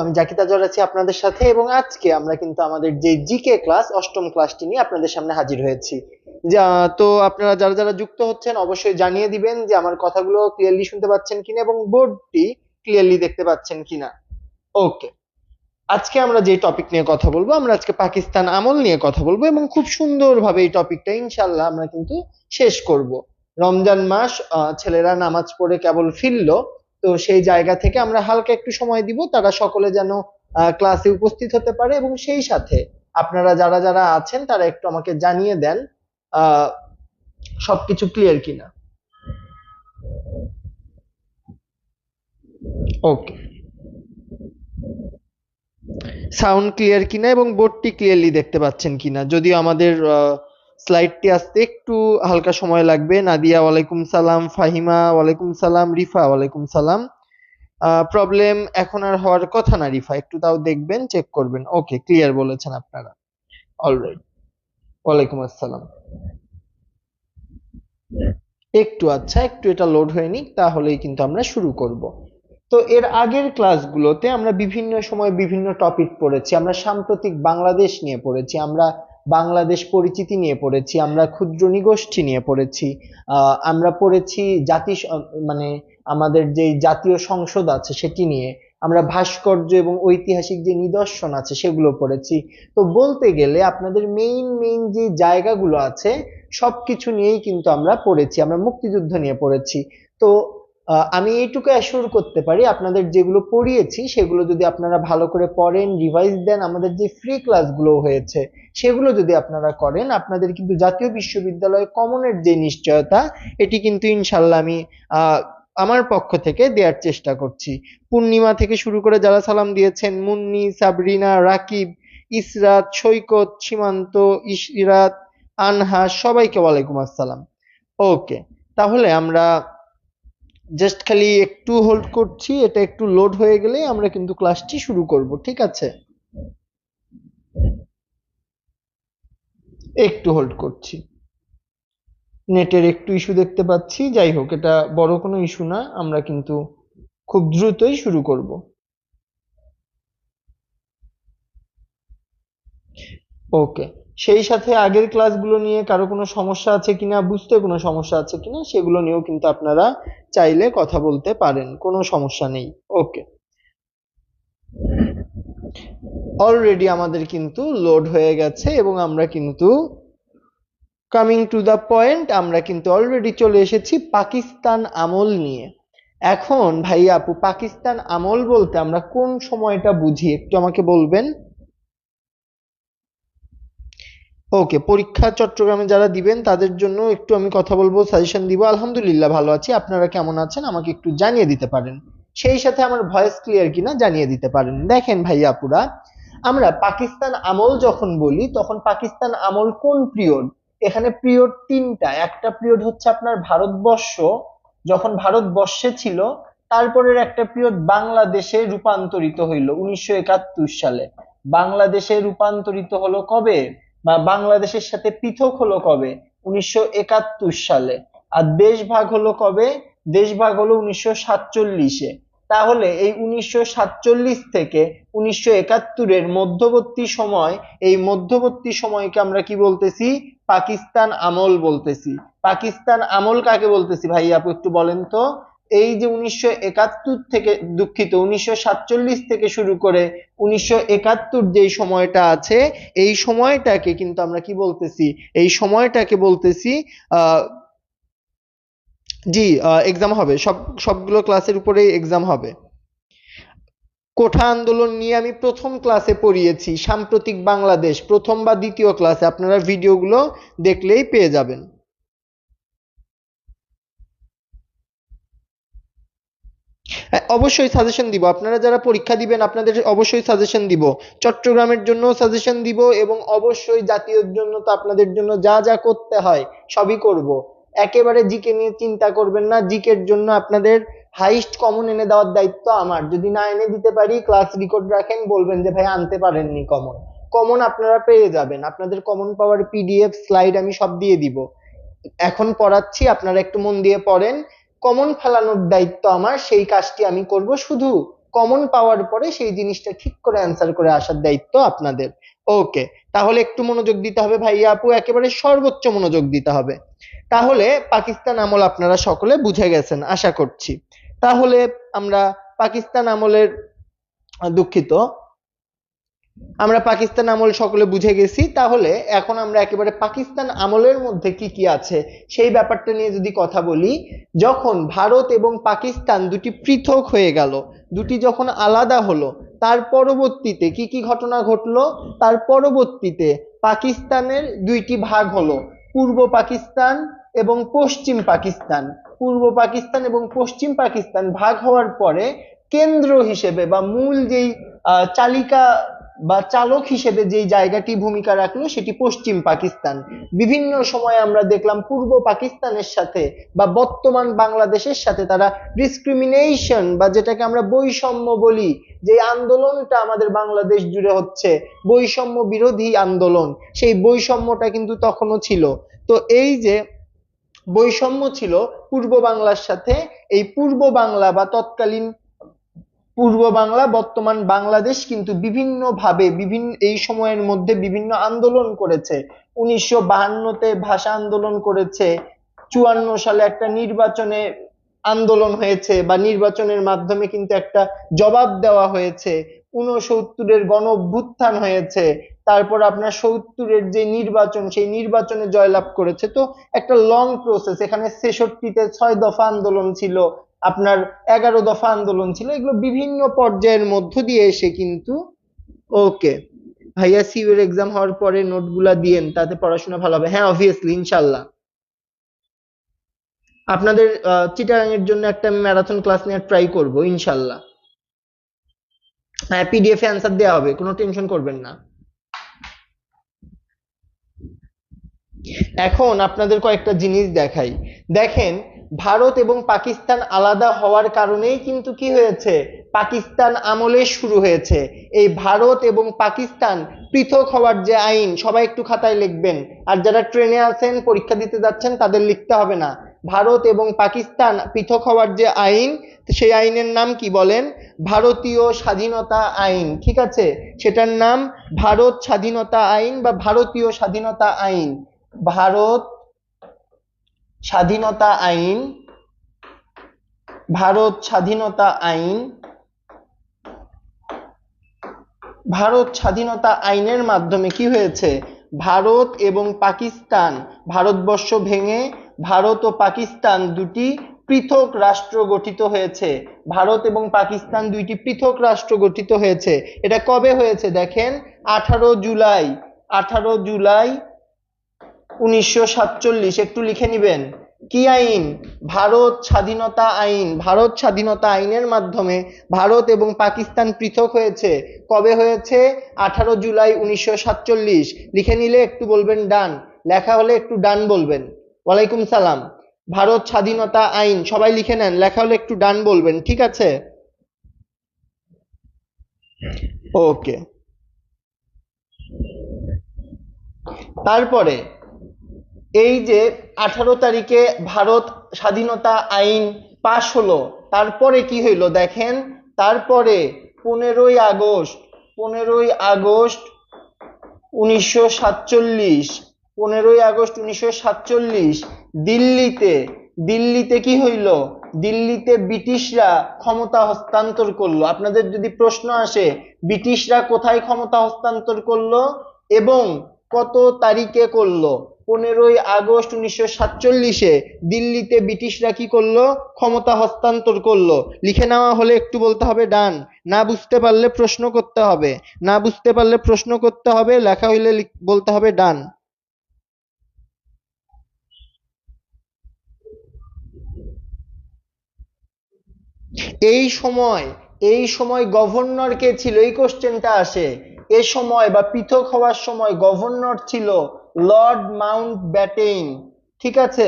আমি জাকির তাজওয়ার আছি আপনাদের সাথে, এবং আজকে আমরা কিন্তু আমাদের যে জিকে ক্লাস অষ্টম ক্লাসটি নিয়ে আপনাদের সামনে হাজির হয়েছি। তো আপনারা যারা যারা যুক্ত হচ্ছেন অবশ্যই জানিয়ে দিবেন যে আমার কথাগুলো ক্লিয়ারলি শুনতে পাচ্ছেন কিনা এবং বোর্ডটি ক্লিয়ারলি দেখতে পাচ্ছেন কিনা। ওকে, আজকে আমরা যে টপিক নিয়ে কথা বলবো, আমরা আজকে পাকিস্তান আমল নিয়ে কথা বলবো এবং খুব সুন্দরভাবে এই টপিকটা ইনশাল্লাহ আমরা কিন্তু শেষ করব। রমজান মাস, ছেলেরা নামাজ পড়ে কেবল ফিরলো, তো সেই জায়গা থেকে আমরা হালকা একটু সময় দিব তারা সকলে যেন ক্লাসে উপস্থিত হতে পারে, এবং সেই সাথে আপনারা যারা যারা আছেন তারা একটু আমাকে জানিয়ে দেন আহ সবকিছু ক্লিয়ার কিনা। ওকে, সাউন্ড ক্লিয়ার কিনা এবং বোর্ডটি ক্লিয়ারলি দেখতে পাচ্ছেন কিনা। যদিও আমাদের স্লাইডটি আসতে একটু হালকা সময় লাগবে। নাদিয়া ওয়ালাইকুম সালাম, ফাহিমা ওয়ালাইকুম সালাম, রিফা ওয়ালাইকুম সালাম। প্রবলেম এখন আর হওয়ার কথা না রিফা, একটু তাও দেখবেন, চেক করবেন। ওকে, ক্লিয়ার বলেছেন আপনারা। অলরাইট, ওয়ালাইকুম আসসালাম। একটু আচ্ছা, একটু এটা লোড হয়ে নিক, তাহলেই কিন্তু আমরা শুরু করব। তো এর আগের ক্লাসগুলোতে আমরা বিভিন্ন সময় বিভিন্ন টপিক পড়েছি। আমরা সাম্প্রতিক বাংলাদেশ নিয়ে পড়েছি, আমরা বাংলাদেশ পরিচিতি নিয়ে পড়েছি, আমরা ক্ষুদ্র নিগোষ্ঠী নিয়ে পড়েছি, আমরা পড়েছি মানে আমাদের যে জাতীয় সংসদ আছে সেটি নিয়ে, আমরা ভাস্কর্য এবং ঐতিহাসিক যে নিদর্শন আছে সেগুলো পড়েছি। তো বলতে গেলে আপনাদের মেইন মেইন যে জায়গাগুলো আছে সবকিছু নিয়েই কিন্তু আমরা পড়েছি। আমরা মুক্তিযুদ্ধ নিয়ে পড়েছি। তো আমি এইটুকু অ্যাসিওর করতে পারি, আপনাদের যেগুলো পড়িয়েছি সেগুলো যদি আপনারা ভালো করে পড়েন, রিভাইজ দেন, আমাদের যে ফ্রি ক্লাসগুলো হয়েছে সেগুলো যদি আপনারা করেন, আপনাদের কিন্তু জাতীয় বিশ্ববিদ্যালয়ে কমনের যে নিশ্চয়তা, এটি কিন্তু ইনশাল্লাহ আমি আমার পক্ষ থেকে দেওয়ার চেষ্টা করছি। পূর্ণিমা থেকে শুরু করে যারা সালাম দিয়েছেন, মুন্নি, সাবরিনা, রাকিব, ইসরাত, সৈকত, সীমান্ত, ইশরাত, আনহা, সবাইকে ওয়ালাইকুম আসসালাম। ওকে, তাহলে আমরা জাস্ট খালি একটু হোল্ড করছি, এটা একটু লোড হয়ে গেলে আমরা কিন্তু ক্লাসটি শুরু করব, ঠিক আছে? একটু হোল্ড করছি, নেটের একটু ইস্যু দেখতে পাচ্ছি। যাই হোক, এটা বড় কোনো ইস্যু না, আমরা কিন্তু খুব দ্রুতই শুরু করব। ওকে, সেই সাথে আগের ক্লাসগুলো নিয়ে কারো কোনো সমস্যা আছে কিনা, বুঝতে কোনো সমস্যা আছে কিনা সেগুলো নিয়েও কিন্তু আপনারা চাইলে কথা বলতে পারেন, কোনো সমস্যা নেই। ওকে, অলরেডি আমাদের কিন্তু লোড হয়ে গেছে এবং আমরা কিন্তু কামিং টু দ্য পয়েন্ট, আমরা কিন্তু অলরেডি চলে এসেছি পাকিস্তান আমল নিয়ে। এখন ভাইয়া আপু, পাকিস্তান আমল বলতে আমরা কোন সময়টা বুঝি একটু আমাকে বলবেন? ওকে, পরীক্ষা চট্টগ্রামে যারা দিবেন তাদের জন্য একটু আমি কথা বলবো, সাজেশন দিব। আলহামদুলিল্লাহ ভালো আছি, আপনারা কেমন আছেন আমাকে একটু জানিয়ে দিতে পারেন। সেই সাথে আমার ভয়েস ক্লিয়ার কিনা জানিয়ে দিতে পারেন। দেখেন ভাইয়া আপুরা, আমরা পাকিস্তান আমল যখন বলি তখন পাকিস্তান আমল কোন পিরিয়ড? এখানে পিরিয়ড তিনটা। একটা পিরিয়ড হচ্ছে আপনার ভারতবর্ষ, যখন ভারতবর্ষে ছিল, তারপরের একটা পিরিয়ড বাংলাদেশে রূপান্তরিত হইল 1971 সালে। বাংলাদেশে রূপান্তরিত হলো কবে, বা বাংলাদেশের সাথে পৃথক হলো কবে? 1971 সালে। আর দেশ ভাগ হলো কবে? দেশ ভাগ হলো 1947-এ। তাহলে এই 1947 থেকে 1971-এর মধ্যবর্তী সময়, এই মধ্যবর্তী সময়কে আমরা কি বলতেছি? পাকিস্তান আমল বলতেছি। পাকিস্তান আমল কাকে বলতেছি ভাই আপু একটু বলেন তো? এই যে 1971 থেকে, দুঃখিত, 1947 থেকে শুরু করে 1971 যেই সময়টা আছে, এই সময়টাকে কিন্তু আমরা কি বলতেছি? এই সময়টাকে বলতেছি আহ জি, এক্সাম হবে, সবগুলো ক্লাসের উপরেই এক্সাম হবে। কোঠা আন্দোলন নিয়ে আমি প্রথম ক্লাসে পড়িয়েছি, সাম্প্রতিক বাংলাদেশ প্রথম বা দ্বিতীয় ক্লাসে, আপনারা ভিডিওগুলো দেখলেই পেয়ে যাবেন। হ্যাঁ, অবশ্যই সাজেশন দিব, আপনারা যারা পরীক্ষা দিবেন আপনাদের অবশ্যই সাজেশন দিব। চট্টগ্রামের জন্য সাজেশন দিব, এবং অবশ্যই জাতীয়র জন্য তো আপনাদের জন্য যা যা করতে হয় সবই করব। একেবারে জিকে নিয়ে চিন্তা করবেন না, জিকের জন্য আপনাদের হাইস্ট কমন এনে দেওয়ার দায়িত্ব আমার। যদি না এনে দিতে পারি ক্লাস রেকর্ড রাখেন, বলবেন যে ভাই আনতে পারেননি কমন। কমন আপনারা পেয়ে যাবেন, আপনাদের কমন পাওয়ার পিডিএফ স্লাইড আমি সব দিয়ে দিব। এখন পড়াচ্ছি, আপনারা একটু মন দিয়ে পড়েন। কমন ফেলানোর দায়িত্ব আমার, সেই কাজটি আমি করব। শুধু কমন পাওয়ার পরে সেই জিনিসটা ঠিক করে অ্যান্সার করে আসার দায়িত্ব আপনাদের। ওকে, তাহলে একটু মনোযোগ দিতে হবে ভাইয়া আপু, একেবারে সর্বোচ্চ মনোযোগ দিতে হবে। তাহলে পাকিস্তান আমল আপনারা সকলে বুঝে গেছেন আশা করছি। তাহলে আমরা পাকিস্তান আমলের দুঃখিত, আমরা পাকিস্তান আমল সকলে বুঝে গেছি। তাহলে এখন আমরা একেবারে পাকিস্তান আমলের মধ্যে কি কি আছে সেই ব্যাপারটা নিয়ে যদি কথা বলি, যখন ভারত এবং পাকিস্তান দুটি পৃথক হয়ে গেল, দুটি যখন আলাদা হলো, তার পরবর্তীতে কি কি ঘটনা ঘটলো? তার পরবর্তীতে পাকিস্তানের দুইটি ভাগ হলো, পূর্ব পাকিস্তান এবং পশ্চিম পাকিস্তান। পূর্ব পাকিস্তান এবং পশ্চিম পাকিস্তান ভাগ হওয়ার পরে কেন্দ্র হিসেবে বা মূল যেই চালিকা বা চালক হিসেবে যেই জায়গাটি ভূমিকা রাখলো সেটি পশ্চিম পাকিস্তান। বিভিন্ন সময় আমরা দেখলাম পূর্ব পাকিস্তানের সাথে বা বর্তমান বাংলাদেশের সাথে তারা ডিসক্রিমিনেশন বা যেটাকে আমরা বৈষম্য বলি, যে আন্দোলনটা আমাদের বাংলাদেশ জুড়ে হচ্ছে বৈষম্য বিরোধী আন্দোলন, সেই বৈষম্যটা কিন্তু তখনও ছিল। তো এই যে বৈষম্য ছিল পূর্ব বাংলার সাথে, এই পূর্ব বাংলা বা তৎকালীন পূর্ব বাংলা বর্তমান বাংলাদেশ কিন্তু বিভিন্নভাবে এই সময়ের মধ্যে বিভিন্ন আন্দোলন করেছে। 1952-তে ভাষা আন্দোলন করেছে, 54 সালে একটা নির্বাচনে আন্দোলন হয়েছে বা নির্বাচনের মাধ্যমে কিন্তু একটা জবাব দেওয়া হয়েছে, 69-এর গণ অভ্যুত্থান হয়েছে, তারপর আপনার 70-এর যে নির্বাচন সেই নির্বাচনে জয়লাভ করেছে। তো একটা লং প্রসেস, এখানে 66-তে 6 দফা আন্দোলন ছিল, আপনার 11 দফা আন্দোলন ছিল, এগুলো বিভিন্ন পর্যায়ের মধ্য দিয়ে এসে কিন্তু। ওকে ভাইয়া, সিইউ এর এক্সাম হওয়ার পরে নোটগুলা দিয়েন, তাতে পড়াশোনা ভালো হবে। হ্যাঁ অবভিয়াসলি, ইনশাল্লাহ আপনাদের চিটাগাং এর জন্য একটা ম্যারাথন ক্লাস নেওয়ার ট্রাই করব ইনশাল্লাহ। হ্যাঁ পিডিএফ এ অ্যান্সার দেওয়া হবে, কোনো টেনশন করবেন না। এখন আপনাদের কয়েকটা জিনিস দেখাই। দেখেন, ভারত এবং পাকিস্তান আলাদা হওয়ার কারণেই কিন্তু কি হয়েছে, পাকিস্তান আমলে শুরু হয়েছে। এই ভারত এবং পাকিস্তান পৃথক হওয়ার যে আইন, সবাই একটু খাতায় লিখবেন, আর যারা ট্রেনে আছেন পরীক্ষা দিতে যাচ্ছেন তাদের লিখতে হবে না। ভারত এবং পাকিস্তান পৃথক হওয়ার যে আইন, সেই আইনের নাম কি বলেন? ভারতীয় স্বাধীনতা আইন, ঠিক আছে? সেটার নাম ভারত স্বাধীনতা আইন বা ভারতীয় স্বাধীনতা আইন। ভারত স্বাধীনতা আইন, ভারত স্বাধীনতা আইন। ভারত স্বাধীনতা আইনের মাধ্যমে কি হয়েছে, ভারত এবং পাকিস্তান, ভারতবর্ষ ভেঙে ভারত ও পাকিস্তান দুটি পৃথক রাষ্ট্র গঠিত হয়েছে। ভারত এবং পাকিস্তান দুইটি পৃথক রাষ্ট্র গঠিত হয়েছে। এটা কবে হয়েছে দেখেন, 18 জুলাই, 18 জুলাই 1947। একটু লিখে নিবেন। কি আইন? ভারত স্বাধীনতা আইন। ভারত স্বাধীনতা আইনের মাধ্যমে ভারত এবং পাকিস্তান পৃথক হয়েছে। কবে হয়েছে? 18 জুলাই 1947। লিখে নিলে একটু বলবেন ডান, লেখা হলে একটু ডান বলবেন। ওয়ালাইকুম সালাম। ভারত স্বাধীনতা আইন সবাই লিখে নেন, লেখা হলে একটু ডান বলবেন, ঠিক আছে? ওকে, তারপরে এই যে 18 তারিখে ভারত স্বাধীনতা আইন পাশ হলো, তারপরে কি হইলো দেখেন, তারপরে 15ই আগস্ট, 15ই আগস্ট 1947, 15ই আগস্ট 1947 দিল্লিতে, দিল্লিতে কি হইল, দিল্লিতে ব্রিটিশরা ক্ষমতা হস্তান্তর করলো। আপনাদের যদি প্রশ্ন আসে ব্রিটিশরা কোথায় ক্ষমতা হস্তান্তর করলো এবং কত তারিখে করলো, 15ই আগস্ট 1947-এ দিল্লিতে ব্রিটিশরা কি করলো, ক্ষমতা হস্তান্তর করলো। লিখে নেওয়া হলে একটু বলতে হবে ডান, না বুঝতে পারলে প্রশ্ন করতে হবে, না বুঝতে পারলে প্রশ্ন করতে হবে, লেখা হইলে বলতে হবে ডান। এই সময় গভর্নর কে ছিল, এই কোশ্চেনটা আসে। এ সময় বা পৃথক হওয়ার সময় গভর্নর ছিল লর্ড মাউন্ট ব্যাটেন, ঠিক আছে?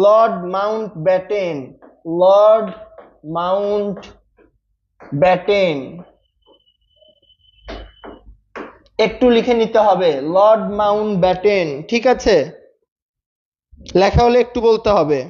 Lord Mount Batten, Lord Mount Batten. একটু লিখে নিতে হবে লর্ড মাউন্ট ব্যাটেন, ঠিক আছে? লেখা হলে একটু বলতে হবে।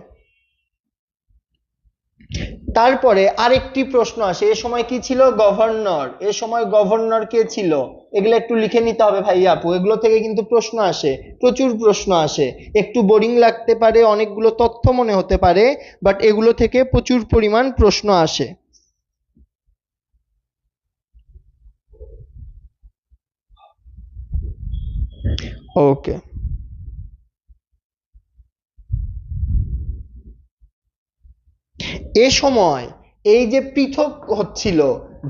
তারপরে আরেকটি প্রশ্ন আসে, এ সময় কি ছিল? গভর্নর। এ সময় গভর্নর কে ছিল? এগুলো একটু লিখে নিতে হবে ভাই আপু, এগুলো থেকে কিন্তু প্রশ্ন আসে, প্রচুর প্রশ্ন আসে। একটু বোরিং লাগতে পারে, অনেকগুলো তথ্য মনে হতে পারে, বাট এগুলো থেকে প্রচুর পরিমাণ প্রশ্ন আসে। ওকে, এ সময় এই যে পৃথক হচ্ছিল,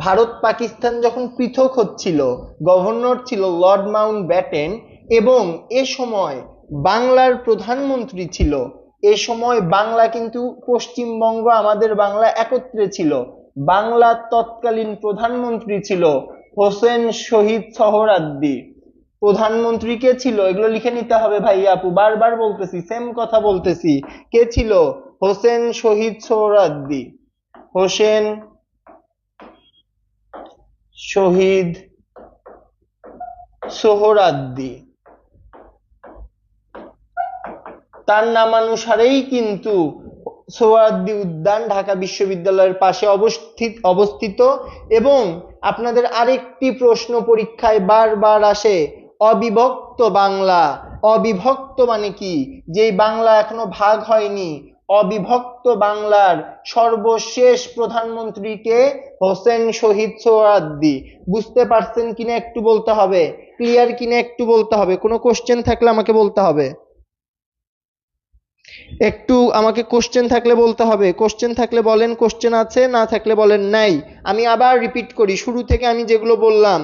ভারত পাকিস্তান যখন পৃথক হচ্ছিল, গভর্নর ছিল লর্ড মাউন্ট ব্যাটেন, এবং এ সময় বাংলার প্রধানমন্ত্রী ছিল, এ সময় বাংলা কিন্তু পশ্চিমবঙ্গ আমাদের বাংলা একত্রে ছিল। বাংলার তৎকালীন প্রধানমন্ত্রী ছিল হোসেন শহীদ সোহরাওয়ার্দী। প্রধানমন্ত্রী কে ছিল? এগুলো লিখে নিতে হবে ভাইয়া আপু, বারবার বলতেছি, সেম কথা বলতেছি। কে ছিল? হোসেন শহীদ সোহরাওয়ার্দী। হোসেন শহীদ সোহরাওয়ার্দী। তার নামানুসারেই কিন্তু সোহরাওয়ার্দী উদ্যান ঢাকা বিশ্ববিদ্যালয়ের পাশে অবস্থিত। এবং আপনাদের আরেকটি প্রশ্ন পরীক্ষায় বারবার আসে, অবিভক্ত বাংলা। অবিভক্ত মানে কি? যেই বাংলা এখনো ভাগ হয়নি, অবিভক্ত বাংলার সর্বশেষ প্রধানমন্ত্রীকে? হোসেন শহীদ সোহরাওয়ার্দী। বুঝতে পারছেন কিনা একটু বলতে হবে, ক্লিয়ার কিনা একটু বলতে হবে, কোনো কোশ্চেন থাকলে আমাকে বলতে হবে, একটু আমাকে কোশ্চেন থাকলে বলতে হবে। কোশ্চেন থাকলে বলেন কোশ্চেন আছে, না থাকলে বলেন নাই। আমি আবার রিপিট করি, শুরু থেকে আমি যেগুলো বললাম,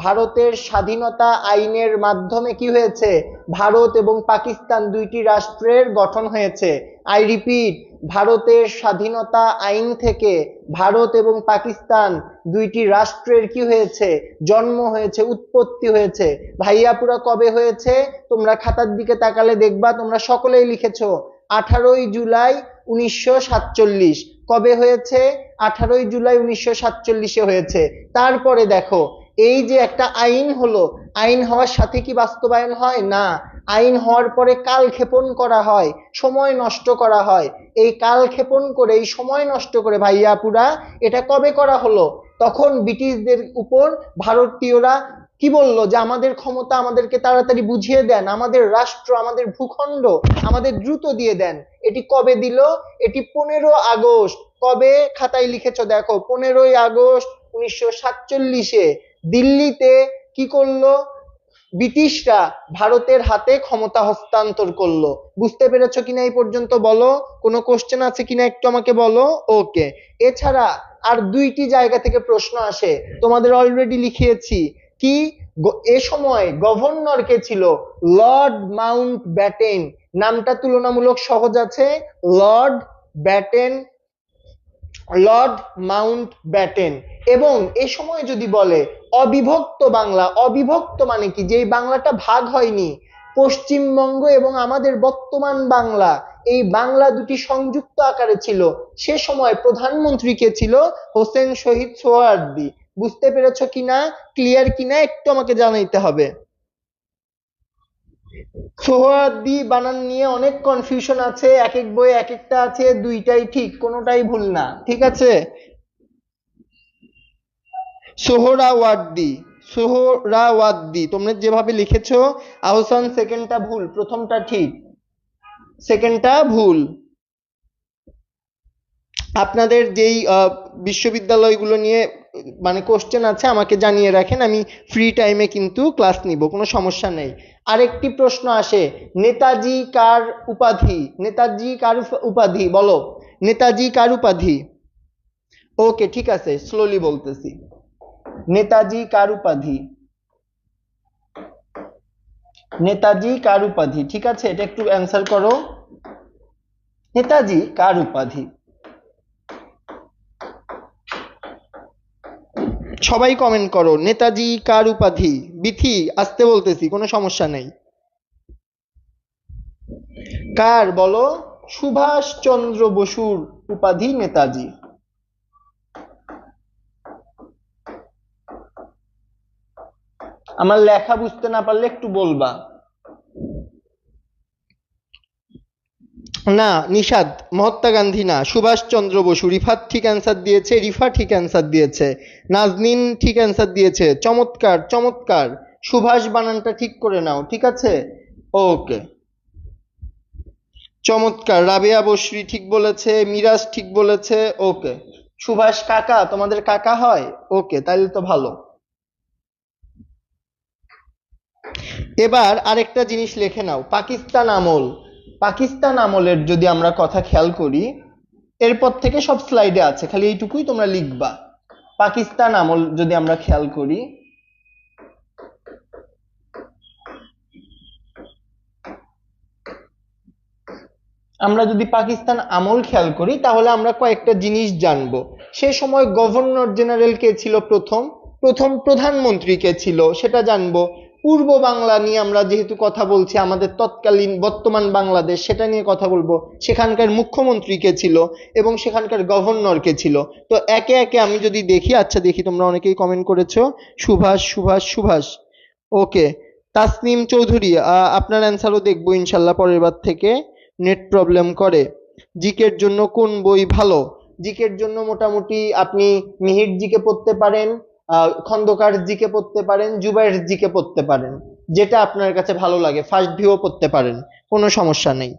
ভারতের স্বাধীনতা আইনের মাধ্যমে কি হয়েছে? ভারত এবং পাকিস্তান দুইটি রাষ্ট্রের গঠন হয়েছে। আই রিপিট, ভারতের স্বাধীনতা আইন থেকে ভারত এবং পাকিস্তান দুইটি রাষ্ট্রের কি হয়েছে? জন্ম হয়েছে, উৎপত্তি হয়েছে। ভাইয়াপুরা কবে হয়েছে? তোমরা খাতার দিকে তাকালে দেখবা তোমরা সকলেই লিখেছো 18ই জুলাই 1947। কবে হয়েছে? 18ই জুলাই 1947-এ হয়েছে। তারপরে দেখো, এই যে একটা আইন হলো, আইন হওয়ার সাথে কি বাস্তবায়ন হয়? না, আইন হওয়ার পরে কালক্ষেপণ করা হয়, সময় নষ্ট করা হয়। এই কালক্ষেপণ করে, এই সময় নষ্ট করে ভাইয়াপুরা, এটা কবে করা হলো? তখন ব্রিটিশদের উপর ভারতীয়রা কি বললো? যে আমাদের ক্ষমতা আমাদেরকে তাড়াতাড়ি বুঝিয়ে দেন, আমাদের রাষ্ট্র, আমাদের ভূখণ্ড আমাদের দ্রুত দিয়ে দেন। এটি কবে দিল? এটি 15 আগস্ট। কবে? খাতায় লিখেছো দেখো, 15ই আগস্ট 1947-এ দিল্লিতে কি করলো? ব্রিটিশরা ভারতের হাতে ক্ষমতা হস্তান্তর করলো। বুঝতে পেরেছো কিনা এই পর্যন্ত বলো? কোনো কোশ্চেন আছে কিনা একটু আমাকে বলো। ওকে, এছাড়া আর দুইটি জায়গা থেকে প্রশ্ন আসে, তোমাদের অলরেডি লিখিয়েছি। কি? এ সময় গভর্নর কে ছিল? Lord Mount Batten. নামটা তুলনামূলক সহজ আছে, Lord Batten, Lord Mount Batten. এবং এ সময় যদি বলে অবিভক্ত বাংলা, অবিভক্ত মানে কি? যেই বাংলাটা ভাগ হয়নি, পশ্চিমবঙ্গ এবং আমাদের বর্তমান বাংলা, এই বাংলা দুটি সংযুক্ত আকারে ছিল, সে সময় প্রধানমন্ত্রী কে ছিল? হোসেন শহীদ সোহরাওয়ার্দী। বুঝতে পেরেছো কিনা, ক্লিয়ার কিনা একটু আমাকে জানাইতে হবে। সোহরাওয়ার্দী বানান নিয়ে অনেক কনফিউশন আছে, এক এক বইয়ে এক একটা আছে, দুইটাই ঠিক, কোনোটাই ভুল না, ঠিক আছে? সোহরাওয়ার্দী, সোহরাওয়ার্দী তোমরা যেভাবে লিখেছো, আহসান সেকেন্ডটা ভুল, প্রথমটা ঠিক, সেকেন্ডটা ভুল। আপনাদের যেই বিশ্ববিদ্যালয়গুলো নিয়ে মানে কোশ্চেন আছে আমাকে জানিয়ে রাখেন, আমি ফ্রি টাইমে কিন্তু ক্লাস নিব, কোনো সমস্যা নেই। আরেকটি প্রশ্ন আসে, নেতাজি কার উপাধি? নেতাজি কার উপাধি বলো, নেতাজি কার উপাধি? ওকে ঠিক আছে, স্লোলি বলতেছি। নেতাজি কার উপাধি? নেতাজি কার উপাধি? ঠিক আছে, এটা একটু অ্যান্সার করো, নেতাজি কার উপাধি? সবাই কমেন্ট করো, নেতাজি কার উপাধি? বিথি আসতে বলতেছি, কোনো সমস্যা নেই। কার বলো? সুভাষ চন্দ্র বসুর উপাধি নেতাজি। আমার লেখা বুঝতে না পারলে একটু বলবা। না, নিষাদ, মহাত্মা গান্ধী না, সুভাষচন্দ্র বসু। রিফাত ঠিক অ্যান্সার দিয়েছে, রিফা ঠিক অ্যান্সার দিয়েছে, নাজনীন ঠিক অ্যান্সার দিয়েছে। চমৎকার চমৎকার। সুভাষ বানানটা ঠিক করে নাও, ঠিক আছে? ওকে, চমৎকার। রাবেয়া বসরি ঠিক বলেছে, মিরাজ ঠিক বলেছে। ওকে, সুভাষ কাকা, তোমাদের কাকা হয়? ওকে, তাইলে তো ভালো। এবার আরেকটা জিনিস লিখে নাও, পাকিস্তান আমল। পাকিস্তান আমলের যদি আমরা কথা খেয়াল করি, এরপর থেকে সব স্লাইডে আছে, খালি এইটুকুই তোমরা লিখবা। পাকিস্তান আমল যদি আমরা খেয়াল করি, আমরা যদি পাকিস্তান আমল খেয়াল করি তাহলে আমরা কয়েকটা জিনিস জানবো। সে সময় গভর্নর জেনারেল কে ছিল, প্রথম প্রথম প্রধানমন্ত্রী কে ছিল সেটা জানবো। পূর্ব বাংলা নিয়ে আমরা যেহেতু কথা বলছি, আমাদের তৎকালীন বর্তমান বাংলাদেশ, সেটা নিয়ে কথা বলবো। সেখানকার মুখ্যমন্ত্রী কে ছিল এবং সেখানকার গভর্নর কে ছিল। তো একে একে আমি যদি দেখি, আচ্ছা দেখি, তোমরা অনেকেই কমেন্ট করেছো সুভাষ সুভাষ সুভাষ। ওকে, তাসনিম চৌধুরী, আপনার অ্যান্সারও দেখবো ইনশাল্লাহ পরের বার থেকে। নেট প্রবলেম করে। জিকের জন্য কোন বই ভালো? জিকের জন্য মোটামুটি আপনি মিহির জিকে পড়তে পারেন, খন্দকার জিকে পড়তে পারেন, জুবাইর জিকে পড়তে পারেন, যেটা আপনার কাছে ভালো লাগে। ফার্স্ট ভিউ পড়তে পারেন, কোনো সমস্যা নেই।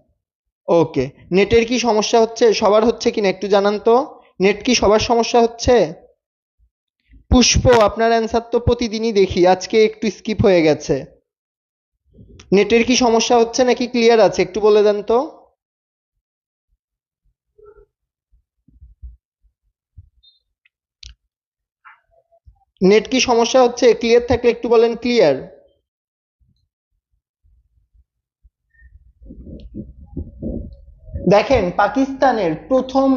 ওকে, নেটের কি সমস্যা হচ্ছে? সবার হচ্ছে কিনা একটু জানান তো। নেট কি সবার সমস্যা হচ্ছে? পুষ্প, আপনার অ্যান্সার তো প্রতিদিনই দেখি, আজকে একটু স্কিপ হয়ে গেছে। নেটের কি সমস্যা হচ্ছে নাকি ক্লিয়ার আছে একটু বলে দেন তো। নেট কি সমস্যা হচ্ছে? ক্লিয়ার থাকলে একটু বলেন ক্লিয়ার। দেখেন, পাকিস্তানের প্রথম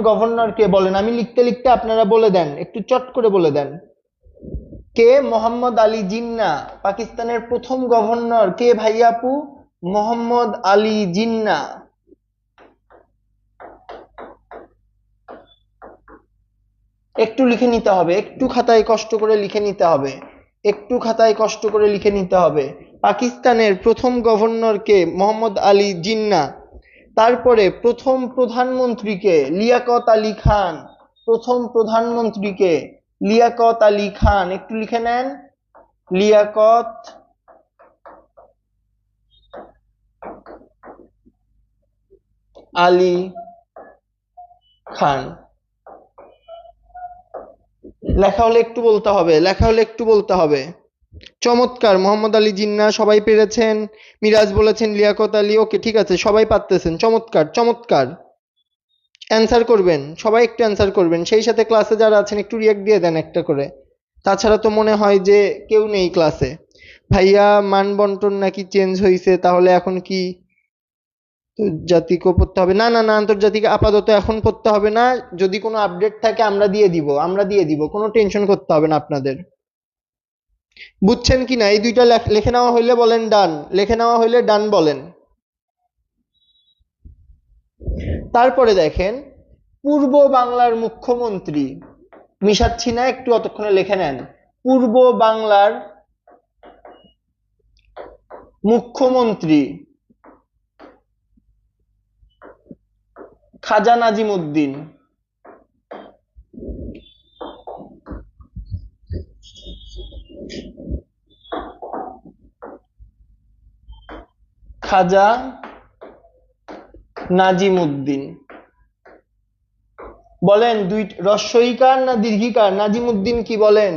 গভর্নর কে বলেন? আমি লিখতে লিখতে আপনারা বলে দেন, একটু চট করে বলে দেন। কে? মোহাম্মদ আলী জিন্না। পাকিস্তানের প্রথম গভর্নর কে ভাইয়া আপু? মোহাম্মদ আলী জিন্না। একটু লিখে নিতে হবে, একটু খাতায় কষ্ট করে লিখে নিতে হবে, একটু খাতায় কষ্ট করে লিখে নিতে হবে। পাকিস্তানের প্রথম গভর্নর কে? মোহাম্মদ আলী জিন্না। তারপরে প্রথম প্রধানমন্ত্রীকে? লিয়াকত আলী খান। প্রথম প্রধানমন্ত্রীকে? লিয়াকত আলী খান, একটু লিখে নেন। লিয়াকত আলী খান। লেখা হলে একটু বলতে হবে, লেখা হলে একটু বলতে হবে। চমৎকার, মোহাম্মদ আলী জিন্নাহ, সবাই পেরেছেন। মিরাজ বলেছেন লিয়াকত আলী। ওকে, ঠিক আছে, সবাই পারতেছেন। চমৎকার চমৎকার। অ্যান্সার করবেন সবাই, একটু অ্যান্সার করবেন। সেই সাথে ক্লাসে যারা আছেন একটু রিয়েক্ট দিয়ে দেন একটা করে। তাছাড়া তো মনে হয় যে কেউ নেই ক্লাসে। ভাইয়া, মান বন্টন নাকি চেঞ্জ হয়েছে? তাহলে এখন কি আন্তর্জাতিকও পড়তে হবে? না না না, আন্তর্জাতিক আপাতত এখন পড়তে হবে না। যদি কোনো আপডেট থাকে আমরা দিয়ে দিব, আমরা দিয়ে দিব, কোনো টেনশন করতে হবে না আপনাদের। বুঝছেন কি না? এই দুইটা লিখে নেওয়া হইলে বলেন ডান, লিখে নেওয়া হইলে ডান বলেন। তারপরে দেখেন, পূর্ব বাংলার মুখ্যমন্ত্রী, মিশাচ্ছি না, একটু অতক্ষণে লিখে নেন। পূর্ব বাংলার মুখ্যমন্ত্রী খাজা নাজিম উদ্দিন। খাজা নাজিম উদ্দিন। বলেন, দুই রস্বইকার না দীর্ঘিকার? নাজিম উদ্দিন কি বলেন?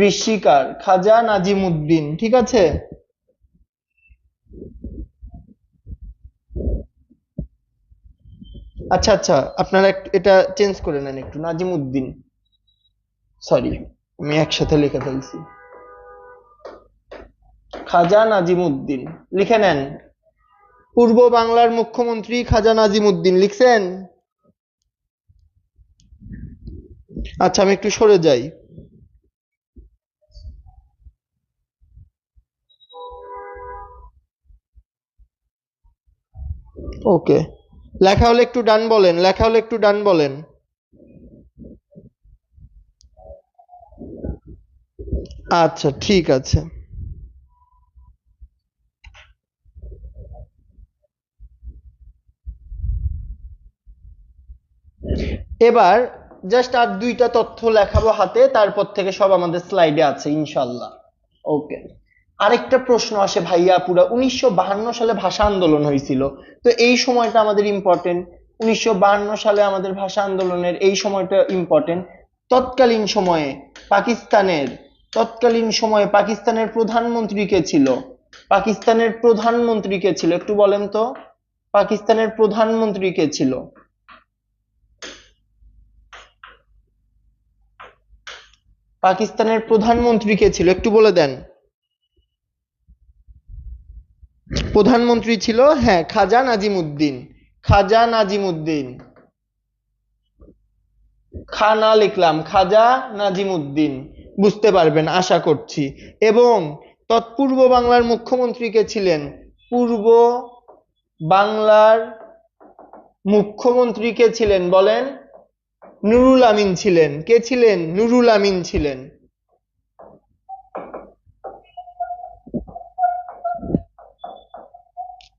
ঋষিকার। খাজা নাজিম উদ্দিন, ঠিক আছে। আচ্ছা আচ্ছা, আপনারা এটা চেঞ্জ করে নেন একটু, নাজিম উদ্দিন। সরি, আমি একসাথে লিখে ফেলছি। খাজা নাজিম উদ্দিন লিখে নেন। পূর্ব বাংলার মুখ্যমন্ত্রী খাজা নাজিম উদ্দিন লিখছেন? আচ্ছা, আমি একটু সরে যাই। ওকে, লেখা হলে একটু ডান বলেন, লেখা হলে একটু ডান বলেন। আচ্ছা, ঠিক আছে। এবার জাস্ট আর দুইটা তথ্য লেখাবো হাতে, তারপর থেকে সব আমাদের স্লাইডে আছে ইনশাল্লাহ। ওকে। আরেকটা প্রশ্ন আসে ভাইয়া, পুরা 1952 সালে ভাষা আন্দোলন হয়েছিল, তো এই সময়টা আমাদের ইম্পর্টেন্ট। 1952 সালে আমাদের ভাষা আন্দোলনের এই সময়টা ইম্পর্টেন্ট। তৎকালীন সময়ে পাকিস্তানের তৎকালীন সময়ে পাকিস্তানের প্রধানমন্ত্রী কে ছিল? পাকিস্তানের প্রধানমন্ত্রী কে ছিল একটু বলেন তো? পাকিস্তানের প্রধানমন্ত্রী কে ছিল? পাকিস্তানের প্রধানমন্ত্রী কে ছিল একটু বলে দেন। প্রধানমন্ত্রী ছিল, হ্যাঁ, খাজা নাজিমুদ্দিন। খাজা নাজিমুদ্দিন। খানা লিখলাম, খাজা নাজিমুদ্দিন। বুঝতে পারবেন আশা করছি। এবং তৎপূর্ব বাংলার মুখ্যমন্ত্রী কে ছিলেন? পূর্ব বাংলার মুখ্যমন্ত্রী কে ছিলেন বলেন? নুরুল আমিন ছিলেন। কে ছিলেন? নুরুল আমিন ছিলেন।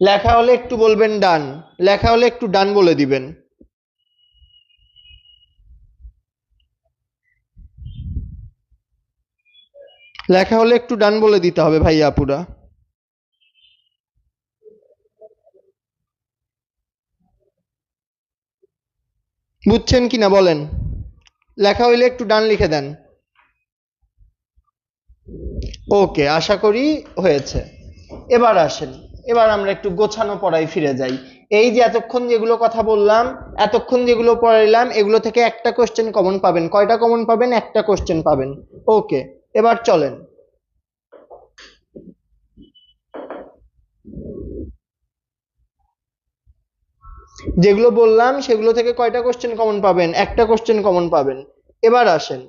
লেখা হলে একটু বলবেন ডান। লেখা হলে একটু ডান বলে দিবেন। লেখা হলে একটু ডান বলে দিতে হবে ভাইয়া আপুরা। বুঝছেন কিনা বলেন? লেখা হইলে একটু ডান লিখে দেন। ওকে, আশা করি হয়েছে। এবার আসেন, এবার আমরা একটু গোছানো পড়ায় ফিরে যাই। এই যে এতক্ষণ যেগুলো কথা বললাম, এতক্ষণ যেগুলো পড়াইলাম, এগুলো থেকে একটা কোশ্চেন কমন পাবেন। কয়টা কমন পাবেন? একটা কোশ্চেন পাবেন। ওকে, এবার চলেন। যেগুলো বললাম সেগুলো থেকে কয়টা কোশ্চেন কমন পাবেন? একটা কোশ্চেন কমন পাবেন। এবার আসেন,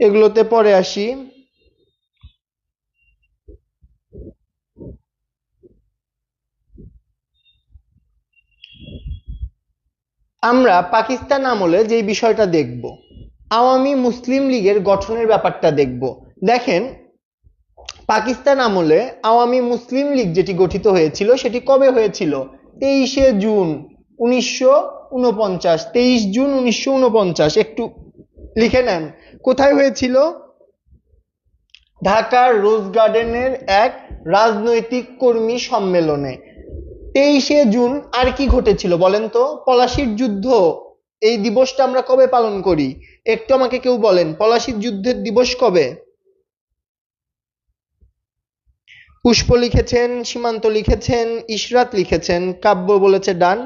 এগুলোতে পরে আসি। আমরা পাকিস্তান আমলে যে বিষয়টা দেখব, আওয়ামী মুসলিম লীগের গঠনের ব্যাপারটা দেখব। দেখেন, পাকিস্তান আমলে আওয়ামী মুসলিম লীগ যেটি গঠিত হয়েছিল সেটি কবে হয়েছিল? 23শে জুন 1949। 23 জুন 1949, একটু লিখে নেন। কোথায় হয়েছিল? ঢাকার রোজ গার্ডেনের এক রাজনৈতিক কর্মী সম্মেলনে। 23শে জুন আর কি ঘটেছিল বলেন তো? পলাশির যুদ্ধ। এই দিবসটা আমরা কবে পালন করি? একটু আমাকে কেউ বলেন, পলাশির যুদ্ধের দিবস কবে? পুষ্প লিখেছেন, সীমান্ত লিখেছেন, ইশরাত লিখেছেন, কাব্য বলেছে ডান।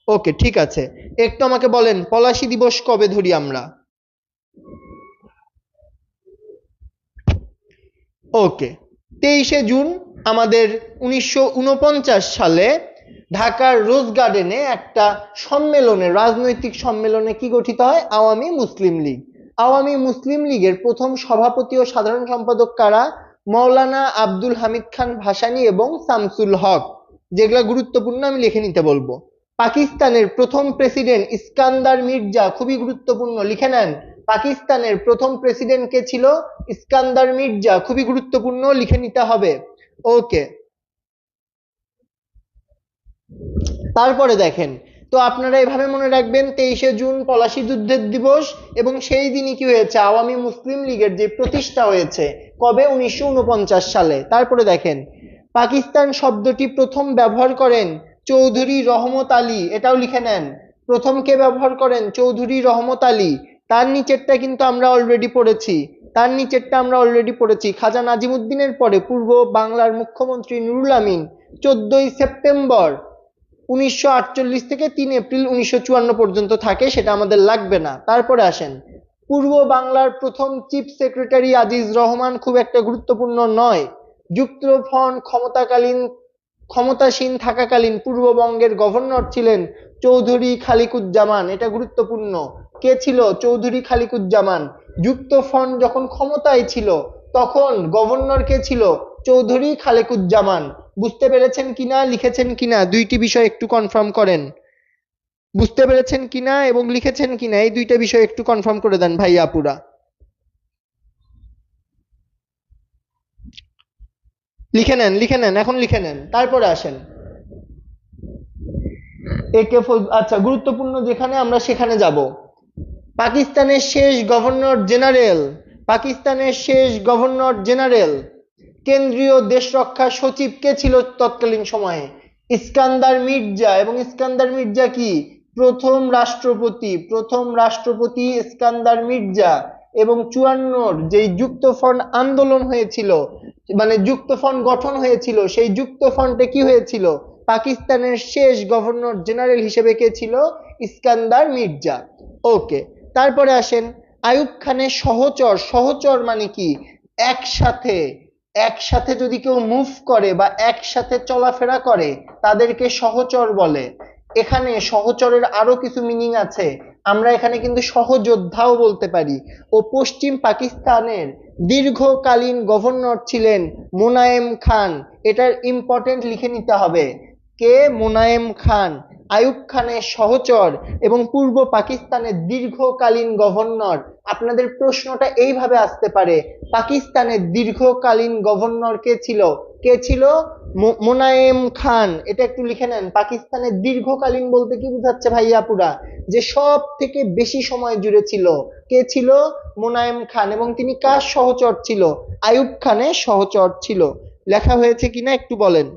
ওকে, ঠিক আছে। একটু আমাকে বলেন পলাশী দিবস কবে ধরি আমরা? ওকে, 23শে জুন আমাদের 1949 সালে ঢাকার রোজ গার্ডেনে একটা সম্মেলনে, রাজনৈতিক সম্মেলনে কি গঠিত হয়? আওয়ামী মুসলিম লীগ। আওয়ামী মুসলিম লীগের প্রথম সভাপতি ও সাধারণ সম্পাদক কারা? মৌলানা আব্দুল হামিদ খান ভাসানী এবং শামসুল হক। যেগুলা গুরুত্বপূর্ণ আমি লিখে নিতে বলবো। পাকিস্তানের প্রথম প্রেসিডেন্ট ইস্কান্দার মির্জা, খুবই গুরুত্বপূর্ণ, লিখে নেন। পাকিস্তানের প্রথম প্রেসিডেন্ট কে ছিল? ইস্কান্দার মির্জা, খুবই গুরুত্বপূর্ণ, লিখে নিতে হবে। ওকে, তারপরে দেখেন, তো আপনারা এভাবে মনে রাখবেন 23শে জুন পলাশী যুদ্ধের দিবস, এবং সেই দিনই কি হয়েছে? আওয়ামী মুসলিম লীগের যে প্রতিষ্ঠা হয়েছে, কবে? 1949 সালে। তারপরে দেখেন, পাকিস্তান শব্দটি প্রথম ব্যবহার করেন চৌধুরী রহমত আলী, এটাও লিখে নেন। প্রথম কে ব্যবহার করেন? চৌধুরী রহমত আলী। তার নিচেরটা কিন্তু আমরা অলরেডি পড়েছি। খাজা নাজিমুদ্দিনের পরে পূর্ব বাংলার মুখ্যমন্ত্রী নুরুল আমিন 14ই সেপ্টেম্বর 1948 থেকে 3 এপ্রিল 1954 পর্যন্ত থাকে, সেটা আমাদের লাগবে না। তারপরে আসেন, পূর্ব বাংলার প্রথম চিফ সেক্রেটারি আজিজ রহমান, খুব একটা গুরুত্বপূর্ণ নয়। যুক্তফ্রন্ট ক্ষমতাসীন থাকাকালীন পূর্ববঙ্গের গভর্নর ছিলেন চৌধুরী খালিকুজ্জামান, এটা গুরুত্বপূর্ণ। কে ছিল? চৌধুরী খালিকুজ্জামান। যুক্তফ্রন্ট যখন ক্ষমতায় ছিল তখন গভর্নর কে ছিল? চৌধুরী খালেকুজ্জামান। বুঝতে পেরেছেন কিনা, লিখেছেন কিনা, দুইটি বিষয় একটু কনফার্ম করেন। বুঝতে পেরেছেন কিনা এবং লিখেছেন কিনা, এই দুইটা বিষয় একটু কনফার্ম করে দেন ভাই আপুরা। লিখে নেন, এখন লিখে নেন, তারপরে আসেন। একে আচ্ছা, গুরুত্বপূর্ণ যেখানে আমরা সেখানে যাব। পাকিস্তানের শেষ গভর্নর জেনারেল, পাকিস্তানের শেষ গভর্নর জেনারেল, কেন্দ্রীয় দেশরক্ষা সচিব কে ছিল তৎকালীন সময়ে? ইস্কান্দার মির্জা। এবং ইস্কান্দার মির্জা কি? প্রথম রাষ্ট্রপতি, প্রথম রাষ্ট্রপতি ইস্কান্দার মির্জা। এবং 54 যেই যুক্তফ্রন্ট আন্দোলন হয়েছিল, মানে যুক্তফ্রন্ট গঠন হয়েছিল, সেই যুক্তফ্রন্টে কি হয়েছিল? পাকিস্তানের শেষ গভর্নর জেনারেল হিসেবে কে ছিল? ইস্কান্দার মির্জা। ওকে, তারপরে আসেন। আইয়ুব খানের সহচর, সহচর মানে কি? একসাথে, একসাথে যদি কেউ মুভ করে বা একসাথে চলাফেরা করে তাদেরকে সহচর বলে। এখানে সহচরের আরো কিছু মিনিং আছে, আমরা এখানে কিন্তু সহযোদ্ধাও বলতে পারি। ও পশ্চিম পাকিস্তানের দীর্ঘকালীন গভর্নর ছিলেন মোনায়েম খান। এটার ইম্পর্টেন্ট লিখে নিতে হবে। কে? মোনায়েম খান, আইয়ুব খানের সহচর এবং পূর্ব পাকিস্তানের দীর্ঘকালীন গভর্নর। আপনাদের প্রশ্নটা এইভাবে আসতে পারে, পাকিস্তানের দীর্ঘকালীন গভর্নর কে ছিল? কে ছিল? মোনায়েম খান। এটা একটু লিখে নেন। পাকিস্তানের দীর্ঘকালীন বলতে কি বোঝাচ্ছে ভাইয়াপুরা? যে সব থেকে বেশি সময় জুড়ে ছিল। কে ছিল? মোনায়েম খান। এবং তিনি কার সহচর ছিল? আইয়ুব খানের সহচর ছিল। লেখা হয়েছে কিনা একটু বলেন।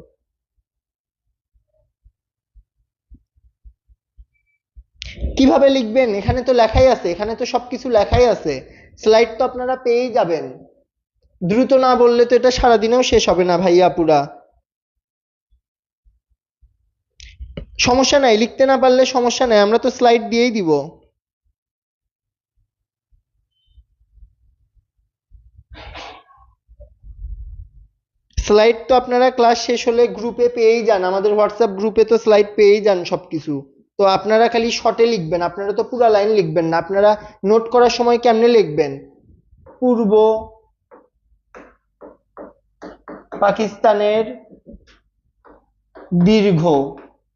কিভাবে লিখবেন? এখানে তো লেখাই আছে, এখানে তো সবকিছু লেখাই আছে। স্লাইড তো আপনারা পেয়েই যাবেন। দ্রুত না বললে তো এটা সারাদিনেও শেষ হবে না ভাইয়া পুরা। সমস্যা নাই, লিখতে না পারলে সমস্যা নাই, আমরা তো স্লাইড দিয়েই দিব। স্লাইড তো আপনারা ক্লাস শেষ হলে গ্রুপে পেয়েই যান, আমাদের হোয়াটসঅ্যাপ গ্রুপে তো স্লাইড পেয়েই যান সবকিছু। তো আপনারা খালি শর্টে লিখবেন, আপনারা তো পুরা লাইন লিখবেন না। আপনারা নোট করার সময় কেমনে লিখবেন? পূর্ব পাকিস্তানের দীর্ঘ,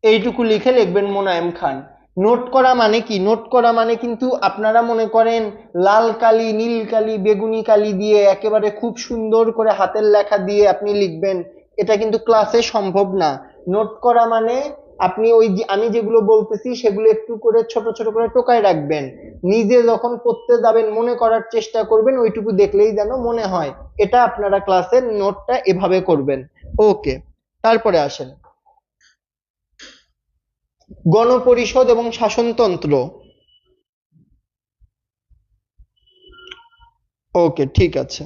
এইটুকু লিখে লিখবেন মোনায়েম খান। নোট করা মানে কি? নোট করা মানে কিন্তু আপনারা মনে করেন লাল কালি, নীল কালি, বেগুনি কালি দিয়ে একেবারে খুব সুন্দর করে হাতের লেখা দিয়ে আপনি লিখবেন, এটা কিন্তু ক্লাসে সম্ভব না। নোট করা মানে আপনি ওই যে আমি যেগুলো বলতেছি সেগুলো একটু করে ছোট ছোট করে টোকায় রাখবেন। নিজে যখন পড়তে যাবেন মনে করার চেষ্টা করবেন, ওইটুকু দেখলেই যেন মনে হয়। এটা আপনারা ক্লাসের নোটটা এভাবে করবেন। ওকে, তারপরে আসেন গণপরিষদ এবং শাসনতন্ত্র। ওকে, ঠিক আছে।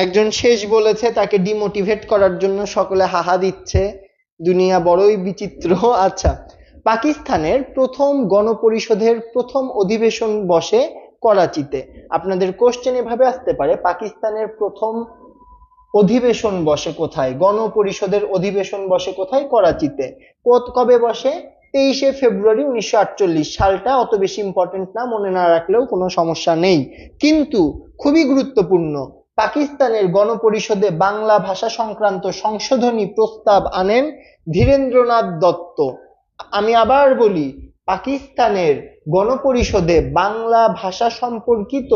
একজন শেষ বলেছে, তাকে ডিমোটিভেট করার জন্য সকলে হাহা দিচ্ছে। দুনিয়া বড়ই বিচিত্র। আচ্ছা, পাকিস্তানের প্রথম গণপরিষদের প্রথম অধিবেশন বসে করাচিতে। আপনাদের কোশ্চেন এভাবে আসতে পারে, পাকিস্তানের প্রথম অধিবেশন বসে কোথায়? গণপরিষদের অধিবেশন বসে কোথায়? করাচিতে। কবে বসে? 23শে ফেব্রুয়ারি 1948। সালটা অত বেশি ইম্পর্টেন্ট না, মনে না রাখলেও কোনো সমস্যা নেই। কিন্তু খুবই গুরুত্বপূর্ণ, পাকিস্তানের গণপরিষদে বাংলা ভাষা সংক্রান্ত সংশোধনী প্রস্তাব আনেন ধীরেন্দ্রনাথ দত্ত। আমি আবার বলি, পাকিস্তানের গণপরিষদে বাংলা ভাষা সম্পর্কিত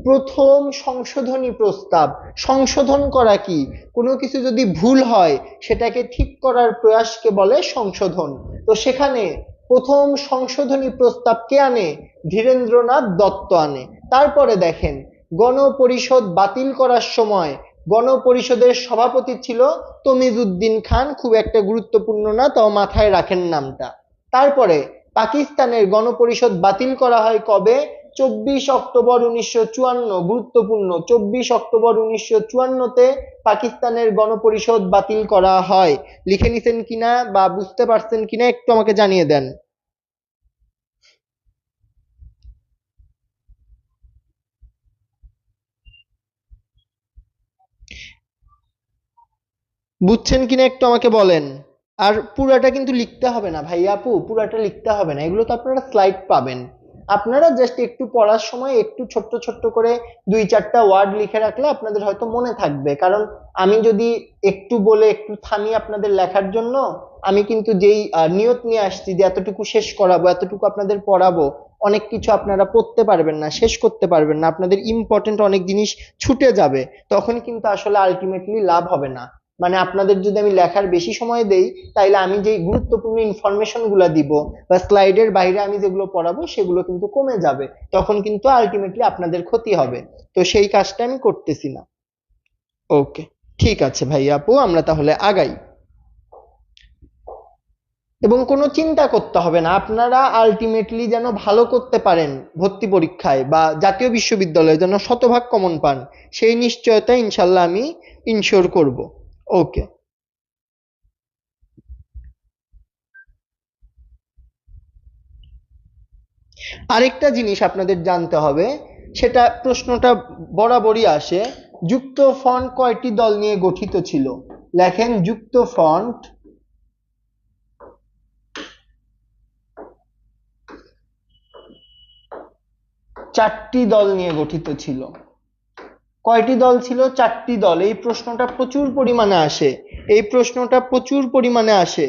প্রথম সংশোধনী প্রস্তাব। সংশোধন করা কি? কোনো কিছু যদি ভুল হয় সেটাকে ঠিক করার প্রয়াসকে বলে সংশোধন। তো সেখানে প্রথম সংশোধনী প্রস্তাব কে আনে? ধীরেন্দ্রনাথ দত্ত আনে। তারপরে দেখেন, গণপরিষদ বাতিল করার সময় গণপরিষদের সভাপতি ছিল তমিজউদ্দিন খান। খুব একটা গুরুত্বপূর্ণ না, তাও মাথায় রাখেন নামটা। তারপরে পাকিস্তানের গণপরিষদ বাতিল করা হয় কবে? 24 অক্টোবর 1954। গুরুত্বপূর্ণ, 24 অক্টোবর 1954-তে পাকিস্তানের গণপরিষদ বাতিল করা হয়। লিখে নিছেন কিনা বা বুঝতে পারছেন কিনা একটু আমাকে জানিয়ে দেন। বুঝছেন কিনা একটু আমাকে বলেন। আর পুরাটা কিন্তু লিখতে হবে না ভাইয়া আপু, পুরাটা লিখতে হবে না, এগুলো তো আপনারা স্লাইড পাবেন। আপনারা জাস্ট একটু পড়ার সময় একটু ছোট্ট ছোট্ট করে 2-4টা ওয়ার্ড লিখে রাখলে আপনাদের হয়তো মনে থাকবে। কারণ আমি যদি একটু বলে একটু থামি আপনাদের লেখার জন্য, আমি কিন্তু যেই নিয়ত নিয়ে আসছি যে এতটুকু শেষ করাবো, এতটুকু আপনাদের পড়াবো, অনেক কিছু আপনারা পড়তে পারবেন না, শেষ করতে পারবেন না, আপনাদের ইম্পর্টেন্ট অনেক জিনিস ছুটে যাবে, তখন কিন্তু আসলে আলটিমেটলি লাভ হবে না। মানে আপনাদের যদি আমি লেখার বেশি সময় দেই, তাইলে আমি যে গুরুত্বপূর্ণ ইনফরমেশন গুলা দিব বা স্লাইডের বাইরে আমি যেগুলো পড়াবো সেগুলো কিন্তু কমে যাবে, তখন কিন্তু আলটিমেটলি আপনাদের ক্ষতি হবে। তো সেই কাজটা আমি করতেছি না। ওকে, ঠিক আছে ভাইয়া আপু, আমরা তাহলে আগাই। এবং কোনো চিন্তা করতে হবে না, আপনারা আলটিমেটলি যেন ভালো করতে পারেন ভর্তি পরীক্ষায় বা জাতীয় বিশ্ববিদ্যালয়ে যেন শতভাগ কমন পান, সেই নিশ্চয়তা ইনশাল্লাহ আমি ইনশিওর করব। ওকে। আরেকটা জিনিস আপনাদের জানতে হবে, সেটা প্রশ্নটা বরাবরই আসে, যুক্ত ফন্ট কয়টি দল নিয়ে গঠিত ছিল? লেখেন যুক্ত ফন্ট চারটি দল নিয়ে গঠিত ছিল। কয়টি দল ছিল? চারটি দল। এই প্রশ্নটা প্রচুর পরিমাণে আসে, এই প্রশ্নটা প্রচুর পরিমাণে আসে।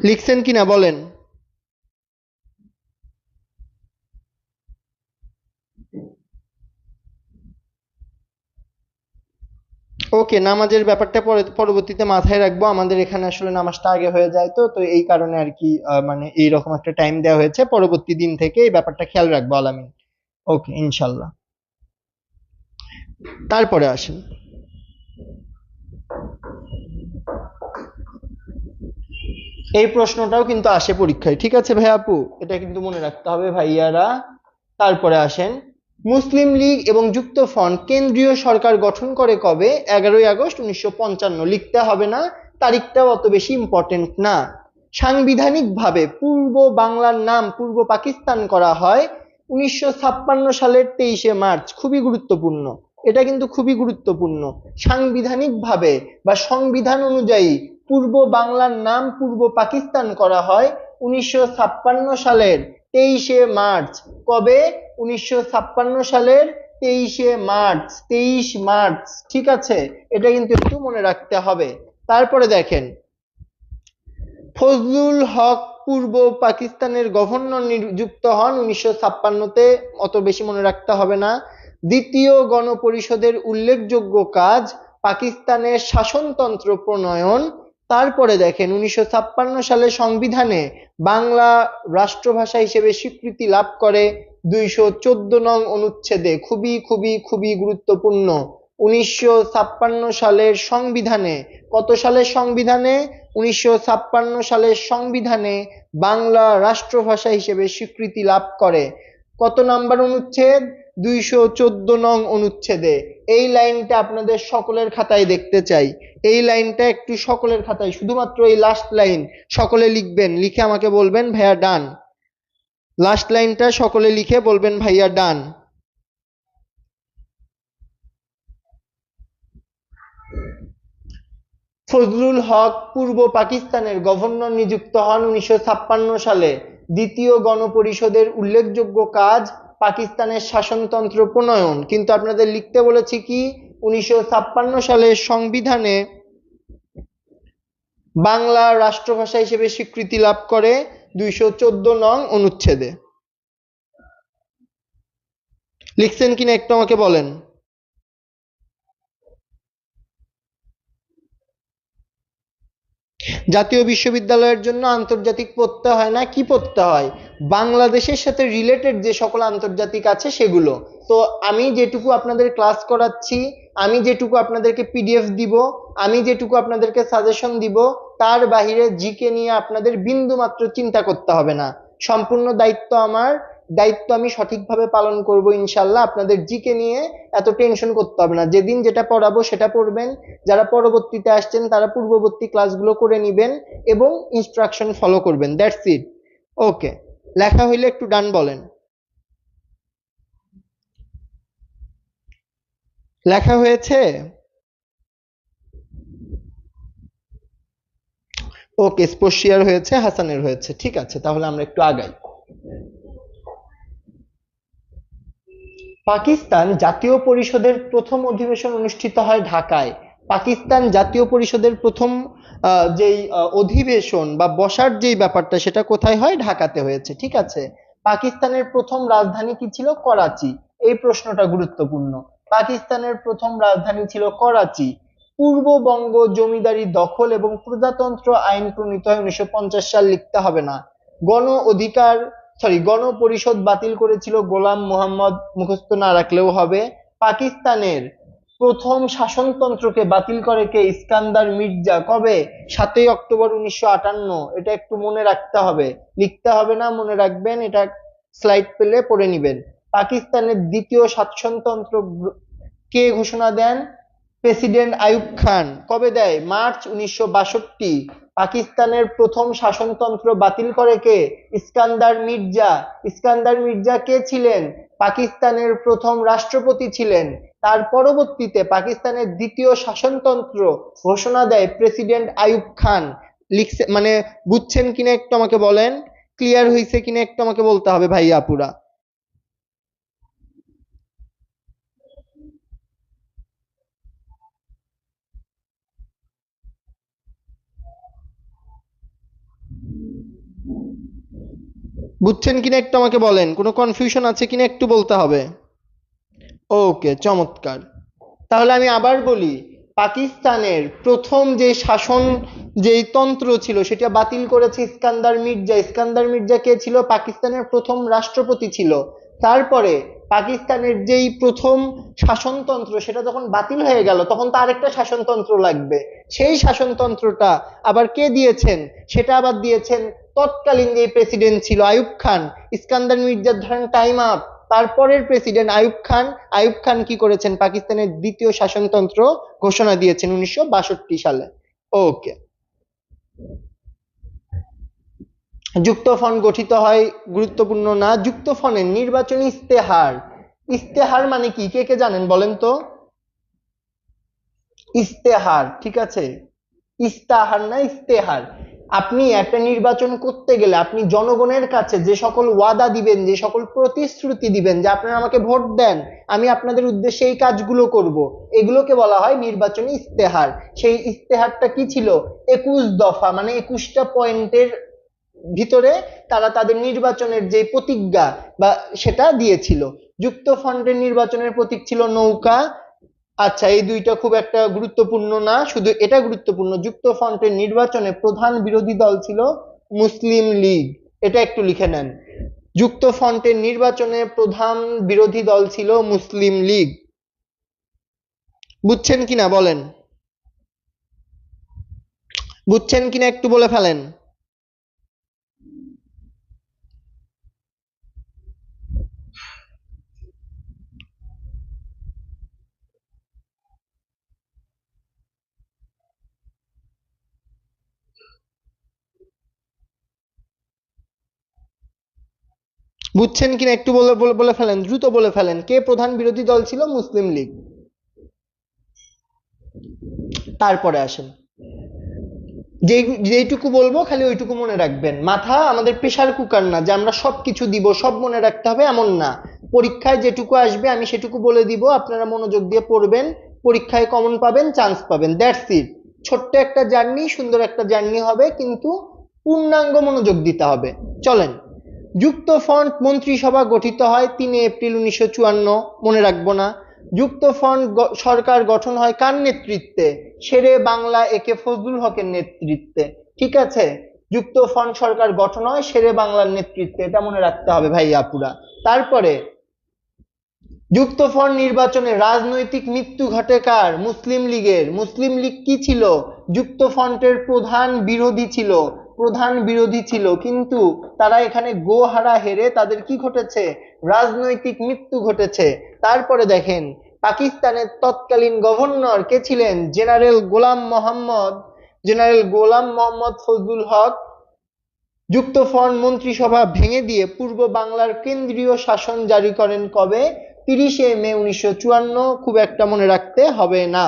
লিখছেন কিনা বলেন। ওকে, নামাজের ব্যাপারটা পরবর্তীতে মাথায় রাখবো, আমাদের এখানে আসলে নামাজটা আগে হয়ে যায়, তো তো এই কারণে আর কি মানে এইরকম একটা টাইম দেওয়া হয়েছে, পরবর্তী দিন থেকে এই ব্যাপারটা খেয়াল রাখবো আলামিন। ওকে, ইনশাল্লাহ। তারপরে আসেন, এই প্রশ্নটাও কিন্তু আসে পরীক্ষায়, ঠিক আছে ভাই আপু, এটা কিন্তু মনে রাখতে হবে ভাইয়ারা। তারপরে আসেন, মুসলিম লীগ এবং যুক্ত ফ্রন্ট কেন্দ্রীয় সরকার গঠন করে কবে? 11ই আগস্ট 1955। লিখতে হবে না, তারিখটাও অত বেশি ইম্পর্টেন্ট না। সাংবিধানিকভাবে পূর্ব বাংলার নাম পূর্ব পাকিস্তান করা হয় 1956 সালের 23শে মার্চ। খুবই গুরুত্বপূর্ণ, এটা কিন্তু খুবই গুরুত্বপূর্ণ। সাংবিধানিকভাবে বা সংবিধান অনুযায়ী পূর্ব বাংলার নাম পূর্ব পাকিস্তান করা হয় 1956 সালের 23শে মার্চ। কবে? 1956 সালের 23শে মার্চ, 23 মার্চ, ঠিক আছে, এটা কিন্তু একটু মনে রাখতে হবে। তারপরে দেখেন, ফজলুল হক পূর্ব পাকিস্তানের গভর্নর নিযুক্ত হন 1956-তে, অত বেশি মনে রাখতে হবে না। দ্বিতীয় গণপরিষদের উল্লেখযোগ্য কাজ পাকিস্তানের শাসনতন্ত্র প্রণয়ন। তারপরে দেখেন, 1956 সালে সংবিধানে বাংলা রাষ্ট্রভাষা হিসেবে স্বীকৃতি লাভ করে 214 নং অনুচ্ছেদে। খুবই খুবই খুবই গুরুত্বপূর্ণ। 1956 সালের সংবিধানে, কত সালের সংবিধানে? 1956 সালের সংবিধানে বাংলা রাষ্ট্রভাষা হিসেবে স্বীকৃতি লাভ করে। কত নাম্বার অনুচ্ছেদ? 214 নং অনুচ্ছেদে। এই লাইনটা আপনাদের সকলের খাতায় দেখতে চাই, এই লাইনটা একটু সকলের খাতায়, শুধুমাত্র এই লাস্ট লাইন সকলে লিখবেন, লিখে আমাকে বলবেন ভাইয়া ডান। লাস্ট লাইনটা সকলে লিখে বলবেন ভাইয়া ডান। ফজলুল হক পূর্ব পাকিস্তানের গভর্নর নিযুক্ত হন 1956 সালে। দ্বিতীয় গণপরিষদের উল্লেখযোগ্য কাজ পাকিস্তানের শাসনতন্ত্র প্রণয়ন। কিন্তু আপনাদের লিখতে বলেছি কি? 1956 সালের সংবিধানে বাংলা রাষ্ট্রভাষা হিসেবে স্বীকৃতি লাভ করে 214 নং অনুচ্ছেদে। লিখছেন কিনা একটু আমাকে বলেন। জাতীয় বিশ্ববিদ্যালয়ের জন্য আন্তর্জাতিক পড়তে হয় না, কি পড়তে হয়? বাংলাদেশের সাথে রিলেটেড যে সকল আন্তর্জাতিক আছে সেগুলো। তো আমি যেটুকু আপনাদের ক্লাস করাচ্ছি, আমি যেটুকু আপনাদেরকে পিডিএফ দিব, আমি যেটুকু আপনাদেরকে সাজেশন দিব, তার বাহিরে জিকে নিয়ে আপনাদের বিন্দু মাত্র চিন্তা করতে হবে না। সম্পূর্ণ দায়িত্ব আমার, দায়িত্ব আমি সঠিকভাবে পালন করব ইনশাল্লাহ। আপনাদের জিকে নিয়ে এত টেনশন করতে হবে না, যেদিন যেটা পড়াবো সেটা পড়বেন, যারা পরবর্তীতে আসছেন তারা পূর্ববর্তী ক্লাসগুলো করে নেবেন এবং ইনস্ট্রাকশন ফলো করবেন, দ্যাটস ইট। ওকে, লেখা হইলে একটু ডান বলেন। লেখা হয়েছে? ওকে, স্পর্শিয়ার হয়েছে, হাসানের হয়েছে, ঠিক আছে, তাহলে আমরা একটু আগাই। পাকিস্তান জাতীয় পরিষদের প্রথম অধিবেশন অনুষ্ঠিত হয় ঢাকায়। পাকিস্তান জাতীয় পরিষদের প্রথম যেই অধিবেশন বা বসার যেই ব্যাপারটা সেটা কোথায় হয়? ঢাকাতে হয়েছে, ঠিক আছে। পাকিস্তানের প্রথম রাজধানী কি ছিল? করাচি। এই প্রশ্নটা গুরুত্বপূর্ণ। পাকিস্তানের প্রথম রাজধানী ছিল করাচি। পূর্ববঙ্গ জমিদারি দখল এবং প্রজাতন্ত্র আইন প্রণীত হয় 1950 সাল, লিখতে হবে না। গণ অধিকার গণপরিষদ বাতিল করেছিল গোলাম মোহাম্মদ, মুখস্থ না রাখলেও হবে। পাকিস্তানের প্রথম শাসনতন্ত্রকে বাতিল করে কে? ইস্কান্দার মির্জা। কবে? 7ই অক্টোবর 1958। এটা একটু মনে রাখতে হবে, লিখতে হবে না, মনে রাখবেন, এটা স্লাইড পেলে পড়ে নিবেন। পাকিস্তানের দ্বিতীয় শাসনতন্ত্র কে ঘোষণা দেন? প্রেসিডেন্ট আইয়ুব খান। কবে দেয়? মার্চ 1962। পাকিস্তানের প্রথম শাসনতন্ত্র বাতিল করে কে? ইস্কান্দার মির্জা। ইস্কান্দার মির্জা কে ছিলেন? পাকিস্তানের প্রথম রাষ্ট্রপতি ছিলেন। তার পরবর্তীতে পাকিস্তানের দ্বিতীয় শাসনতন্ত্র ঘোষণা দেয় প্রেসিডেন্ট আইয়ুব খান। লিখছে মানে বুঝছেন কিনা একটু আমাকে বলেন, ক্লিয়ার হয়েছে কিনা একটু আমাকে বলতে হবে ভাইয়া আপুরা। বুঝছেন কিনা একটু আমাকে বলেন, কোনো কনফিউশন আছে কিনা একটু বলতে হবে। ওকে, চমৎকার। তাহলে আমি আবার বলি, পাকিস্তানের প্রথম যে শাসন যেই তন্ত্র ছিল সেটা বাতিল করেছে ইস্কান্দার মির্জা। ইস্কান্দার মির্জা কে ছিল? পাকিস্তানের প্রথম রাষ্ট্রপতি ছিল। তারপরে পাকিস্তানের যেই প্রথম শাসনতন্ত্র সেটা যখন বাতিল হয়ে গেল তখন তো আরেকটা শাসনতন্ত্র লাগবে। সেই শাসনতন্ত্রটা আবার কে দিয়েছেন? সেটা আবার দিয়েছেন তৎকালীন যে প্রেসিডেন্ট ছিল আইয়ুব খান। ইস্কান্দার মির্জার ধরেন টাইম আপ, তারপরের প্রেসিডেন্ট আইয়ুব খান। আইয়ুব খান কি করেছেন? পাকিস্তানের দ্বিতীয় শাসনতন্ত্র ঘোষণা দিয়েছেন 1962 সালে। ওকে। যুক্তফ্রন্ট গঠিত হয়, গুরুত্বপূর্ণ না। যুক্তফ্রন্টের নির্বাচনী ইস্তেহার, ইস্তেহার মানে কি? কে কে জানেন বলেন তো? ইস্তেহার, ঠিক আছে, ইস্তাহার না ইস্তেহার। আপনি একটা নির্বাচন করতে গেলে আপনি জনগণের কাছে যে সকল ওয়াদা দিবেন, যে সকল প্রতিশ্রুতি দিবেন যে আপনারা আমাকে ভোট দেন, আমি আপনাদের উদ্দেশ্যে এই কাজগুলো করব, এগুলোকে বলা হয় নির্বাচনী ইস্তেহার। সেই ইস্তেহারটা কি ছিল? 21 দফা, মানে 21টা পয়েন্টের ভিতরে তারা তাদের নির্বাচনের যে প্রতিজ্ঞা বা সেটা দিয়েছিল। যুক্তফ্রন্টের নির্বাচনের প্রতীক ছিল নৌকা। আচ্ছা, এই দুইটা খুব একটা গুরুত্বপূর্ণ না, শুধু এটা গুরুত্বপূর্ণ, যুক্তফ্রন্টের নির্বাচনে প্রধান বিরোধী দল ছিল মুসলিম লীগ। এটা একটু লিখে নেন, যুক্তফ্রন্টের নির্বাচনে প্রধান বিরোধী দল ছিল মুসলিম লীগ। বুঝছেন কিনা বলেন, বুঝছেন কিনা একটু বলে ফেলেন। বুঝছেন কিনা একটু বলে বলে বলে ফেলেন, দ্রুত বলে ফেলেন, কে প্রধান বিরোধী দল ছিল? মুসলিম লীগ। তারপরে আসেন, যেইটুকু বলবো খালি ওইটুকু মনে রাখবেন। মাথা আমাদের প্রেসার কুকার না যে আমরা সবকিছু দিব, সব মনে রাখতে হবে এমন না। পরীক্ষায় যেটুকু আসবে আমি সেটুকু বলে দিব, আপনারা মনোযোগ দিয়ে পড়বেন, পরীক্ষায় কমন পাবেন, চান্স পাবেন, দ্যাটস ইট। ছোট্ট একটা জার্নি, সুন্দর একটা জার্নি হবে, কিন্তু পূর্ণাঙ্গ মনোযোগ দিতে হবে। চলেন, যুক্তফ্রন্ট মন্ত্রিসভা গঠিত হয় 3 এপ্রিল 1954, মনে রাখবো না। যুক্তফ্রন্ট সরকার গঠন হয় কার নেতৃত্বে? শেরে বাংলা একে ফজলুল হকের নেতৃত্বে, ঠিক আছে। যুক্তফ্রন্ট সরকার গঠন হয় শেরে বাংলার নেতৃত্বে, এটা মনে রাখতে হবে ভাই আপুরা। তারপরে যুক্তফ্রন্ট নির্বাচনে রাজনৈতিক মৃত্যু ঘটে কার? মুসলিম লীগের। মুসলিম লীগ কি ছিল? যুক্তফ্রন্টের প্রধান বিরোধী ছিল, প্রধান বিরোধী ছিল, কিন্তু তারা এখানে গোহারা হেরে তাদের কি ঘটেছে? রাজনৈতিক মৃত্যু ঘটেছে। তারপরে দেখেন, পাকিস্তানের তৎকালীন গভর্নর কে ছিলেন? জেনারেল গোলাম মোহাম্মদ ফজলুল হক। যুক্তফ্রন্ট মন্ত্রিসভা ভেঙে দিয়ে পূর্ব বাংলার কেন্দ্রীয় শাসন জারি করেন কবে? 30 মে 1954। খুব একটা মনে রাখতে হবে না।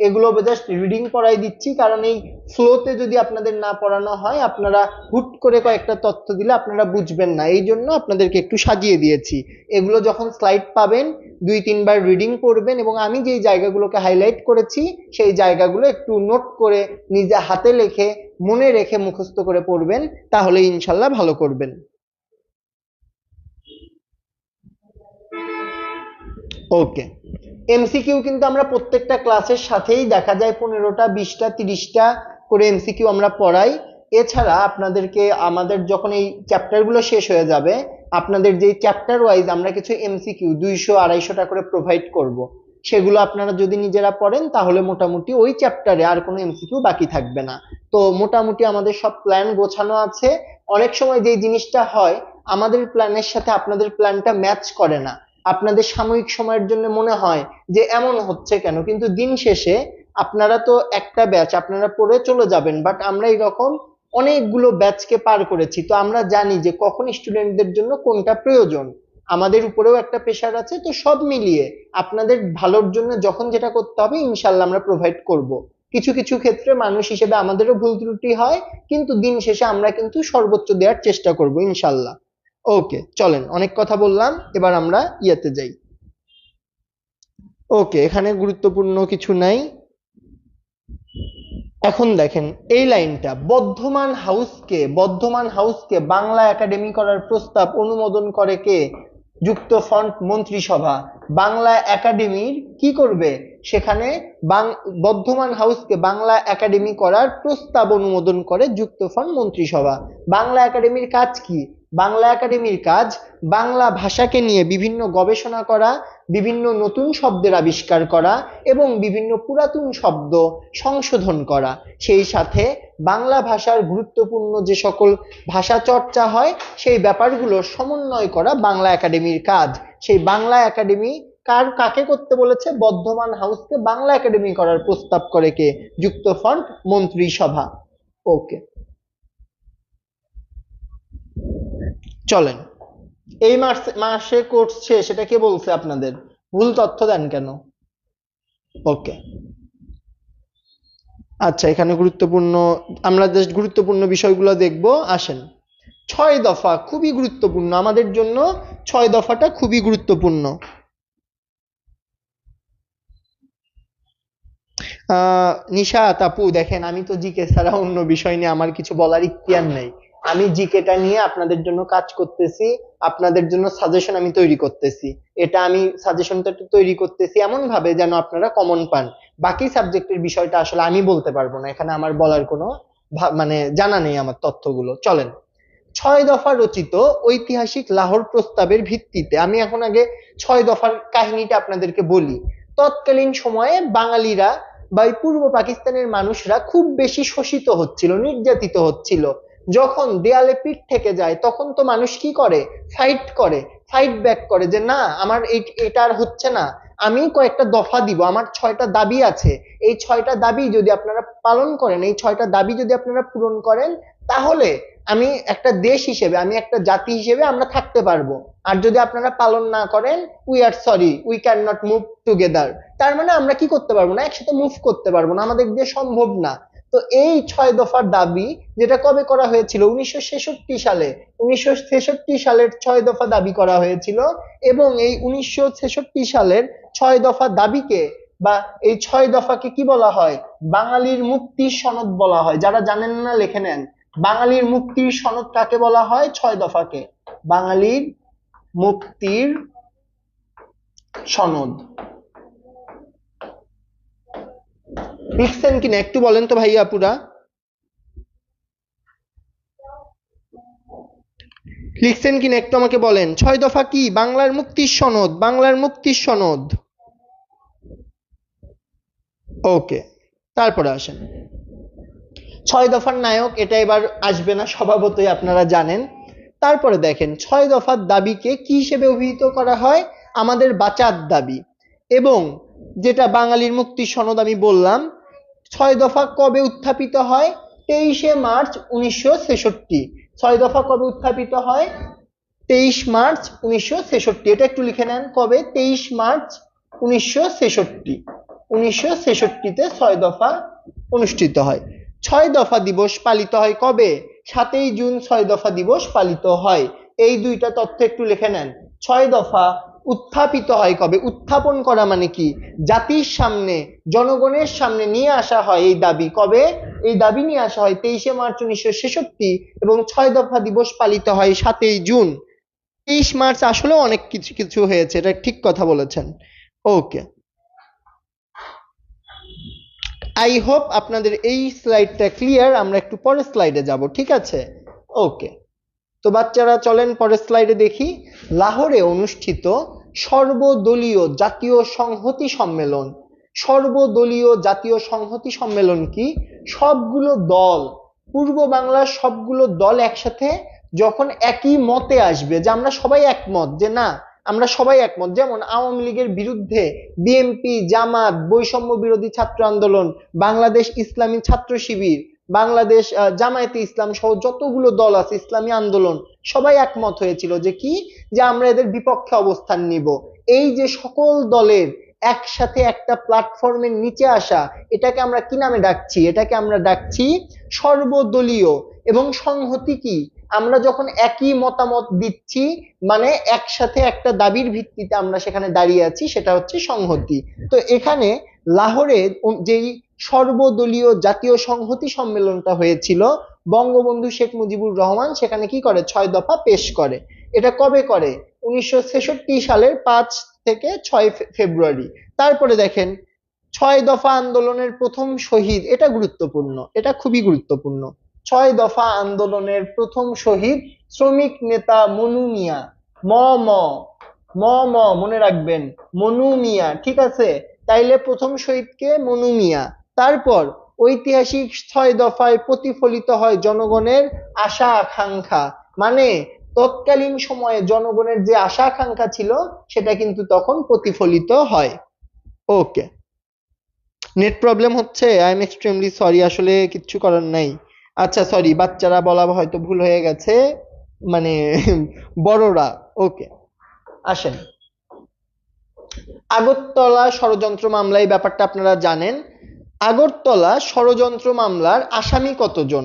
এগুলো জাস্ট রিডিং পড়াই দিচ্ছি, কারণ এই ফ্লোতে যদি আপনাদের না পড়ানো হয় আপনারা হুট করে কয়েকটা তথ্য দিলে আপনারা বুঝবেন না, এই জন্য আপনাদেরকে একটু সাজিয়ে দিয়েছি। এগুলো যখন স্লাইড পাবেন 2-3 বার রিডিং পড়বেন এবং আমি যেই জায়গাগুলোকে হাইলাইট করেছি সেই জায়গাগুলো একটু নোট করে নিজে হাতে লিখে মনে রেখে মুখস্থ করে পড়বেন, তাহলে ইনশাল্লাহ ভালো করবেন। ওকে, এমসিকিউ কিন্তু আমরা প্রত্যেকটা ক্লাসের সাথেই দেখা যায় 15টা 20টা 30টা করে এমসিকিউ আমরা পড়াই। এছাড়া আপনাদেরকে আমাদের যখন এই চ্যাপ্টারগুলো শেষ হয়ে যাবে আপনাদের যে চ্যাপ্টার ওয়াইজ আমরা কিছু এমসিকিউ 200-250টা করে প্রোভাইড করব, সেগুলো আপনারা যদি নিজেরা পড়েন তাহলে মোটামুটি ওই চ্যাপ্টারে আর কোনো এমসিকিউ বাকি থাকবে না। তো মোটামুটি আমাদের সব প্ল্যান গোছানো আছে। অনেক সময় যে জিনিসটা হয় আমাদের প্ল্যানের সাথে আপনাদের প্ল্যানটা ম্যাচ করে না, আপনাদের সাময়িক সময়ের জন্য মনে হয় যে এমন হচ্ছে কেন, কিন্তু দিন শেষে আপনারা তো একটা ব্যাচ আপনারা পড়ে চলে যাবেন, বাট আমরা এরকম অনেকগুলো ব্যাচকে পার করেছি, তো আমরা জানি যে কখন স্টুডেন্টদের জন্য কোনটা প্রয়োজন। আমাদের উপরেও একটা প্রেশার আছে, তো সব মিলিয়ে আপনাদের ভালোর জন্য যখন যেটা করতে হবে ইনশাল্লাহ আমরা প্রোভাইড করব। কিছু কিছু ক্ষেত্রে মানুষ হিসেবে আমাদেরও ভুল ত্রুটি হয়, কিন্তু দিন শেষে আমরা কিন্তু সর্বোচ্চ দেওয়ার চেষ্টা করব ইনশাল্লাহ। ওকে চলেন, অনেক কথা বললাম, এবার আমরা ইয়েতে যাই। ওকে, এখানে গুরুত্বপূর্ণ কিছু নাই। এখন দেখেন এই লাইনটা, বর্ধমান হাউসকে বাংলা একাডেমি করার প্রস্তাব অনুমোদন করে কে? যুক্ত ফ্রন্ট মন্ত্রিসভা। বাংলা একাডেমির কি করবে সেখানে? বর্ধমান হাউসকে বাংলা একাডেমি করার প্রস্তাব অনুমোদন করে যুক্ত ফ্রন্ট মন্ত্রিসভা। বাংলা একাডেমির কাজ কি? বাংলা একাডেমির কাজ বাংলা ভাষাকে নিয়ে বিভিন্ন গবেষণা করা, বিভিন্ন নতুন শব্দের আবিষ্কার করা এবং বিভিন্ন পুরাতন শব্দ সংশোধন করা, সেই সাথে বাংলা ভাষার গুরুত্বপূর্ণ যে সকল ভাষা চর্চা হয় সেই ব্যাপারগুলো সমন্বয় করা বাংলা একাডেমির কাজ। সেই বাংলা একাডেমি কাকে করতে বলেছে? বর্ধমান হাউসকে বাংলা একাডেমি করার প্রস্তাব করে কে? যুক্ত ফ্রন্ট মন্ত্রিসভা। ওকে চলেন, এই মাসে করছে সেটা কে বলছে আপনাদের? ভুল তথ্য দেন কেন? ওকে আচ্ছা, এখানে গুরুত্বপূর্ণ, আমরা জাস্ট গুরুত্বপূর্ণ বিষয়গুলো দেখবো। আসেন, 6 দফা খুবই গুরুত্বপূর্ণ আমাদের জন্য, 6 দফাটা খুবই গুরুত্বপূর্ণ। নিশাত আপু দেখেন, আমি তো জিকে ছাড়া অন্য বিষয় নিয়ে আমার কিছু বলার ইখতিয়ার নেই। আমি জিকেটা নিয়ে আপনাদের জন্য কাজ করতেছি, আপনাদের জন্য সাজেশন আমি তৈরি করতেছি। এটা আমি সাজেশনটা তৈরি করতেছি এমন ভাবে যেন আপনারা কমন পান। বাকি সাবজেক্টের বিষয়টা আসলে আমি বলতে পারবো না, এখানে আমার বলার কোনো মানে জানা নেই আমার তথ্যগুলো। চলেন, 6 দফা রচিত ঐতিহাসিক লাহোর প্রস্তাবের ভিত্তিতে, আমি এখন আগে 6 দফার কাহিনীটা আপনাদেরকে বলি। তৎকালীন সময়ে বাঙালিরা বা পূর্ব পাকিস্তানের মানুষরা খুব বেশি শোষিত হচ্ছিল, নির্যাতিত হচ্ছিল। যখন দেয়ালে পিঠ থেকে যায় তখন তো মানুষ কি করে? ফাইট ব্যাক করে যে না, আমার এটা আর হচ্ছে না, আমি কয়েকটা দফা দিব, আমার 6টা দাবি আছে, এই 6টা দাবি যদি আপনারা পালন করেন, এই 6টা দাবি যদি আপনারা পূরণ করেন, তাহলে আমি একটা দেশ হিসেবে, আমি একটা জাতি হিসেবে আমরা থাকতে পারবো। আর যদি আপনারা পালন না করেন, we are sorry, we can not move together, তার মানে আমরা কি করতে পারবো না? একসাথে মুভ করতে পারবো না, আমাদের দিয়ে সম্ভব না। তো এই 6 দফার দাবি যেটা কবে করা হয়েছিল? 1966 সালে। 1966 সালের 6 দফা দাবি করা হয়েছিল, এবং এই 1966 সালের 6 দফা দাবিকে বা এই 6 দফাকে কি বলা হয়? বাঙালির মুক্তির সনদ বলা হয়। যারা জানেন না লিখে নেন, বাঙালির মুক্তির সনদ কাকে বলা হয়? 6 দফাকে বাঙালির মুক্তির সনদ। লিখছেন কিনা একটু বলেন তো ভাইয়া আপুরা, লিখছেন কিনা একটু আমাকে বলেন। 6 দফা কি? বাংলার মুক্তির সনদ, বাংলার মুক্তির সনদ। ওকে, তারপরে আসেন 6 দফার নায়ক, এটা এবার আসবে না স্বভাবতই, আপনারা জানেন। তারপরে দেখেন 6 দফার দাবিকে কি হিসেবে অভিহিত করা হয়? আমাদের বাঁচার দাবি। এবং যেটা বাঙালির মুক্তির সনদ আমি বললাম, 6 দফা কবে উত্থাপিত হয়? 23শে মার্চ 1966। 6 দফা কবে উত্থাপিত হয়? 23 মার্চ 1966। এটা একটু লিখে নেন, কবে? 23 মার্চ 1966। 1966-তে 6 দফা অনুষ্ঠিত হয়। 6 দফা দিবস পালিত হয় কবে? 7ই জুন 6 দফা দিবস পালিত হয়। এই দুইটা তথ্য একটু লিখে নেন। 6 দফা উত্থাপিত হয় কবে? উত্থাপন করা মানে কি? জাতির সামনে, জনগণের সামনে নিয়ে আসা হয় এই দাবি। কবে এই দাবি নিয়ে আসা হয়? 23শে মার্চ 1966, এবং 6 দফা দিবস পালিত হয় 7ই জুন। 23 মার্চ আসলে অনেক কিছু কিছু হয়েছে, এটা ঠিক কথা বলেছেন। ওকে, আই হোপ আপনাদের এই স্লাইডটা ক্লিয়ার। আমরা একটু পরের স্লাইডে যাব, ঠিক আছে? ওকে, তো বাচ্চারা চলেন পরের স্লাইডে দেখি। লাহোরে অনুষ্ঠিত সর্বদলীয় জাতীয় সংহতি সম্মেলন। সর্বদলীয় জাতীয় সংহতি সম্মেলন কি? সবগুলো দল, পূর্ব বাংলার সবগুলো দল একসাথে যখন একই মতে আসবে, যে আমরা সবাই একমত, যে না আমরা সবাই একমত। যেমন আওয়ামী লীগের বিরুদ্ধে বিএনপি, জামাত, বৈষম্য বিরোধী ছাত্র আন্দোলন, বাংলাদেশ ইসলামী ছাত্র শিবির, বাংলাদেশ জামায়াতে ইসলাম সহ যতগুলো দল আছে, ইসলামী আন্দোলন, সবাই একমত হয়েছিল যে কি, যে আমরা এদের বিপক্ষে অবস্থান নিব। এই যে সকল দলের একসাথে একটা প্ল্যাটফর্মের নিচে আসা, এটাকে আমরা কি নামে ডাকছি? এটাকে আমরা ডাকছি সর্বদলীয়। এবং সংহতি কি? আমরা যখন একই মতামত দিচ্ছি, মানে একসাথে একটা দাবির ভিত্তিতে আমরা সেখানে দাঁড়িয়ে আছি, সেটা হচ্ছে সংহতি। তো এখানে লাহোরে যেই সর্বদলীয় জাতীয় সংহতি সম্মেলনটা হয়েছিল, বঙ্গবন্ধু শেখ মুজিবুর রহমান সেখানে কি করে? 6 দফা পেশ করে। এটা কবে করে? 1966 সালের 5 থেকে 6 ফেব্রুয়ারি। তারপরে দেখেন 6 দফা আন্দোলনের প্রথম শহীদ, এটা গুরুত্বপূর্ণ, এটা খুবই গুরুত্বপূর্ণ। 6 দফা আন্দোলনের প্রথম শহীদ শ্রমিক নেতা মনু মিয়া। ম ম ম ম মনে রাখবেন, মনু মিয়া, ঠিক আছে? তাইলে প্রথম শহীদকে মনু মিয়া। তারপর ঐতিহাসিক 6 দফায় প্রতিফলিত হয় জনগণের আশা আকাঙ্ক্ষা। মানে তৎকালীন সময়ে জনগণের যে আশা আকাঙ্ক্ষা ছিল, সেটা কিন্তু তখন প্রতিফলিত হয়। ওকে, নেট প্রবলেম হচ্ছে, আই এম এক্সট্রিমলি সরি, আসলে কিচ্ছু করার নাই। আচ্ছা সরি, বাচ্চারা বলা হয়তো ভুল হয়ে গেছে, মানে বড়রা। ওকে, আসেন। আগরতলা ষড়যন্ত্র মামলা, এই ব্যাপারটা আপনারা জানেন। আগরতলা ষড়যন্ত্র মামলার আসামি কতজন?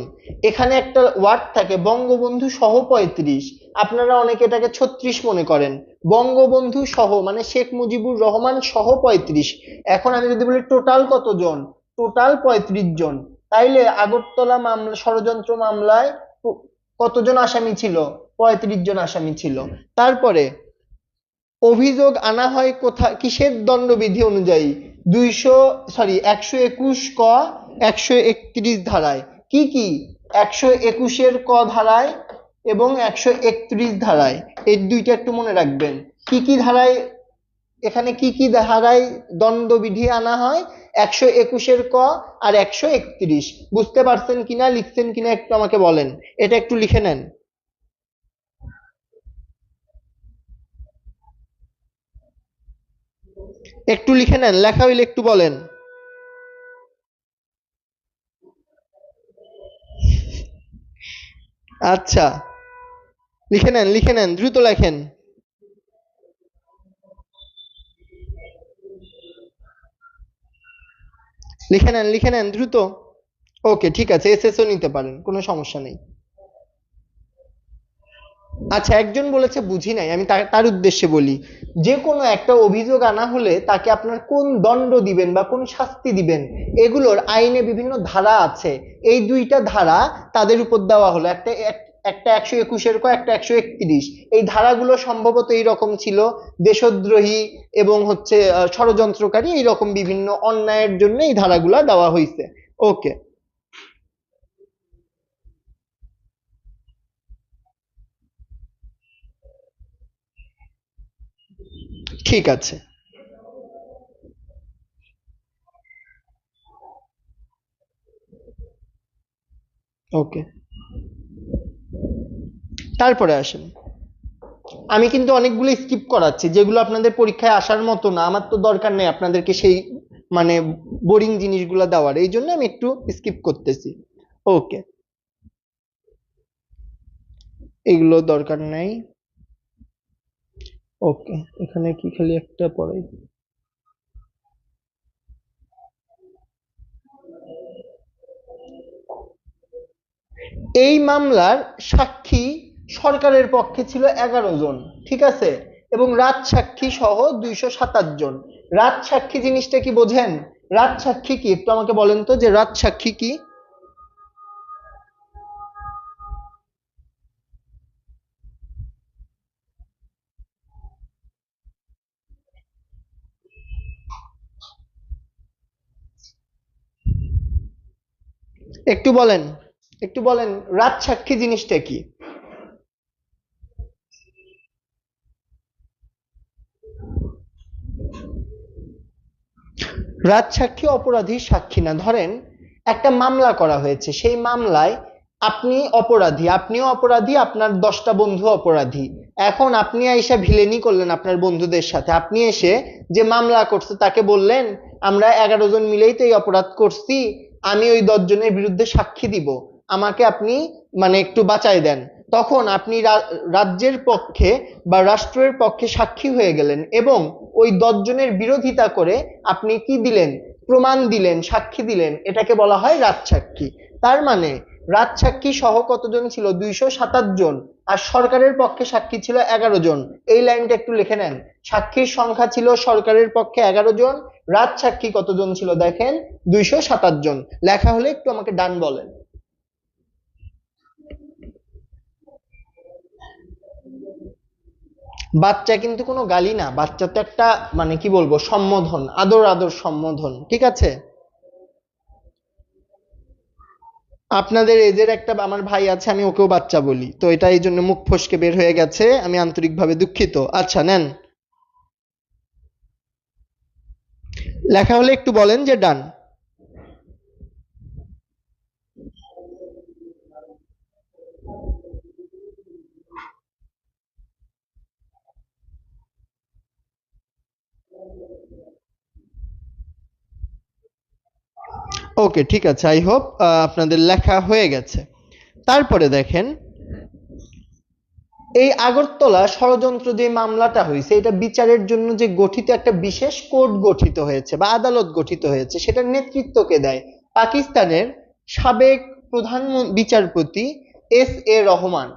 এখানে একটা ওয়ার্ড থাকে বঙ্গবন্ধু সহ 35, আপনারা অনেকে এটাকে 36 মনে করেন। বঙ্গবন্ধু সহ মানে শেখ মুজিবুর রহমান সহ 35। এখন আমি যদি বলি টোটাল কতজন, টোটাল 35 জন। তাইলে আগরতলা মামলা, ষড়যন্ত্র মামলায় কতজন আসামি ছিল? 35 জন আসামি ছিল। তারপরে অভিযোগ আনা হয় কোথায়, কিসের দণ্ডবিধি অনুযায়ী? 121 ক, 131 ধারায়। কি কি? 121-এর ক ধারায় এবং 131 ধারায়। এই দুইটা একটু মনে রাখবেন। কি কি ধারায়, এখানে কি কি ধারায় দণ্ডবিধি আনা হয়? 121-এর ক আর 131। বুঝতে পারছেন কিনা, লিখছেন কিনা একটু আমাকে বলেন, এটা একটু লিখে নেন। একটু লিখে নেন, লেখা হইলে একটু বলেন। আচ্ছা, লিখে নেন, লিখে নেন, দ্রুত লেখেন। লিখে নেন, লিখে নেন দ্রুত। ওকে, ঠিক আছে, এসএসও নিতে পারেন, কোনো সমস্যা নেই। আচ্ছা, একজন বলেছে বুঝি নাই, আমি তার উদ্দেশ্যে বলি। যে কোনো একটা অভিযোগ আনা হলে তাকে আপনার কোন দণ্ড দিবেন বা কোন শাস্তি দিবেন, এগুলোর আইনে বিভিন্ন ধারা আছে। এই দুইটা ধারা তাদের উপর দেওয়া হলো, একটা একটা 121-এর ক, একটা 131। এই ধারাগুলো সম্ভবত এইরকম ছিল, দেশদ্রোহী এবং হচ্ছে ষড়যন্ত্রকারী, এইরকম বিভিন্ন অন্যায়ের জন্য এই ধারাগুলো দেওয়া হয়েছে। ওকে, ঠিক আছে। ওকে, তারপরে আসেন। আমি কিন্তু অনেকগুলো স্কিপ করাচ্ছি, যেগুলো আপনাদের পরীক্ষায় আসার মতো না। আমার তো দরকার নেই আপনাদেরকে সেই মানে বোরিং জিনিসগুলো দেওয়ার, এই জন্য আমি একটু স্কিপ করতেছি। ওকে, এগুলো দরকার নাই। ওকে, এখানে কি খালি একটা পড়াই? এই মামলার সাক্ষী সরকারের পক্ষে ছিল 11 জন, ঠিক আছে, এবং রাজসাক্ষী সহ 227 জন। রাজসাক্ষী জিনিসটা কি বোঝেন? রাজসাক্ষী কি একটু আমাকে বলেন তো, যে রাজসাক্ষী কি? একটু বলেন, একটু বলেন রাজসাক্ষী জিনিসটা কি? রাজসাক্ষী অপরাধীর সাক্ষী না। ধরেন একটা মামলা করা হয়েছে, সেই মামলায় আপনি অপরাধী, আপনিও অপরাধী, আপনার 10টা বন্ধু অপরাধী। এখন আপনি এসে ভিলেনি করলেন আপনার বন্ধুদের সাথে। আপনি এসে যে মামলা করছে তাকে বললেন, আমরা 11 জন মিলেই তো এই অপরাধ করছি, আমি ওই 10 জনের বিরুদ্ধে সাক্ষী দিব, আমাকে আপনি মানে একটু বাঁচাই দেন। তখন আপনি রাজ্যের পক্ষে বা রাষ্ট্রের পক্ষে সাক্ষী হয়ে গেলেন এবং ওই 10 জনের বিরোধিতা করে আপনি কি দিলেন? প্রমাণ দিলেন, সাক্ষী দিলেন। এটাকে বলা হয় রাজসাক্ষী। তার মানে রাজসাক্ষী সহ কতজন ছিল? 227 জন। আর সরকারের পক্ষে সাক্ষী ছিল 11 জন। এই লাইনটা একটু লিখে নেন। সাক্ষীর সংখ্যা ছিল সরকারের পক্ষে 11 জন, রাজসাক্ষী কতজন ছিল দেখেন? 227 জন। লেখা হলে একটু আমাকে ডান বলেন। বাচ্চা কিন্তু কোনো গালি না, বাচ্চা তো একটা মানে কি বলবো, সম্বোধন, আদর আদর সম্বোধন, ঠিক আছে? আপনাদের এজের একটা আমার ভাই আছে, আমি ওকেও বাচ্চা বলি, তো এটা এই জন্য মুখ ফসকে বের হয়ে গেছে, আমি আন্তরিকভাবে দুঃখিত। আচ্ছা নেন, লেখা হলে একটু বলেন যে ডান। ওকে, ঠিক আছে, আই হোপ আপনাদের লেখা হয়ে গেছে। তারপরে দেখেন, এই আগরতলা ষড়যন্ত্র যে মামলাটা হয়েছে, এটা বিচারের জন্য যে গঠিত একটা বিশেষ কোর্ট গঠিত হয়েছে বা আদালত গঠিত হয়েছে, সেটার নেতৃত্ব কে দেয়? পাকিস্তানের সাবেক প্রধান বিচারপতি S A রহমান।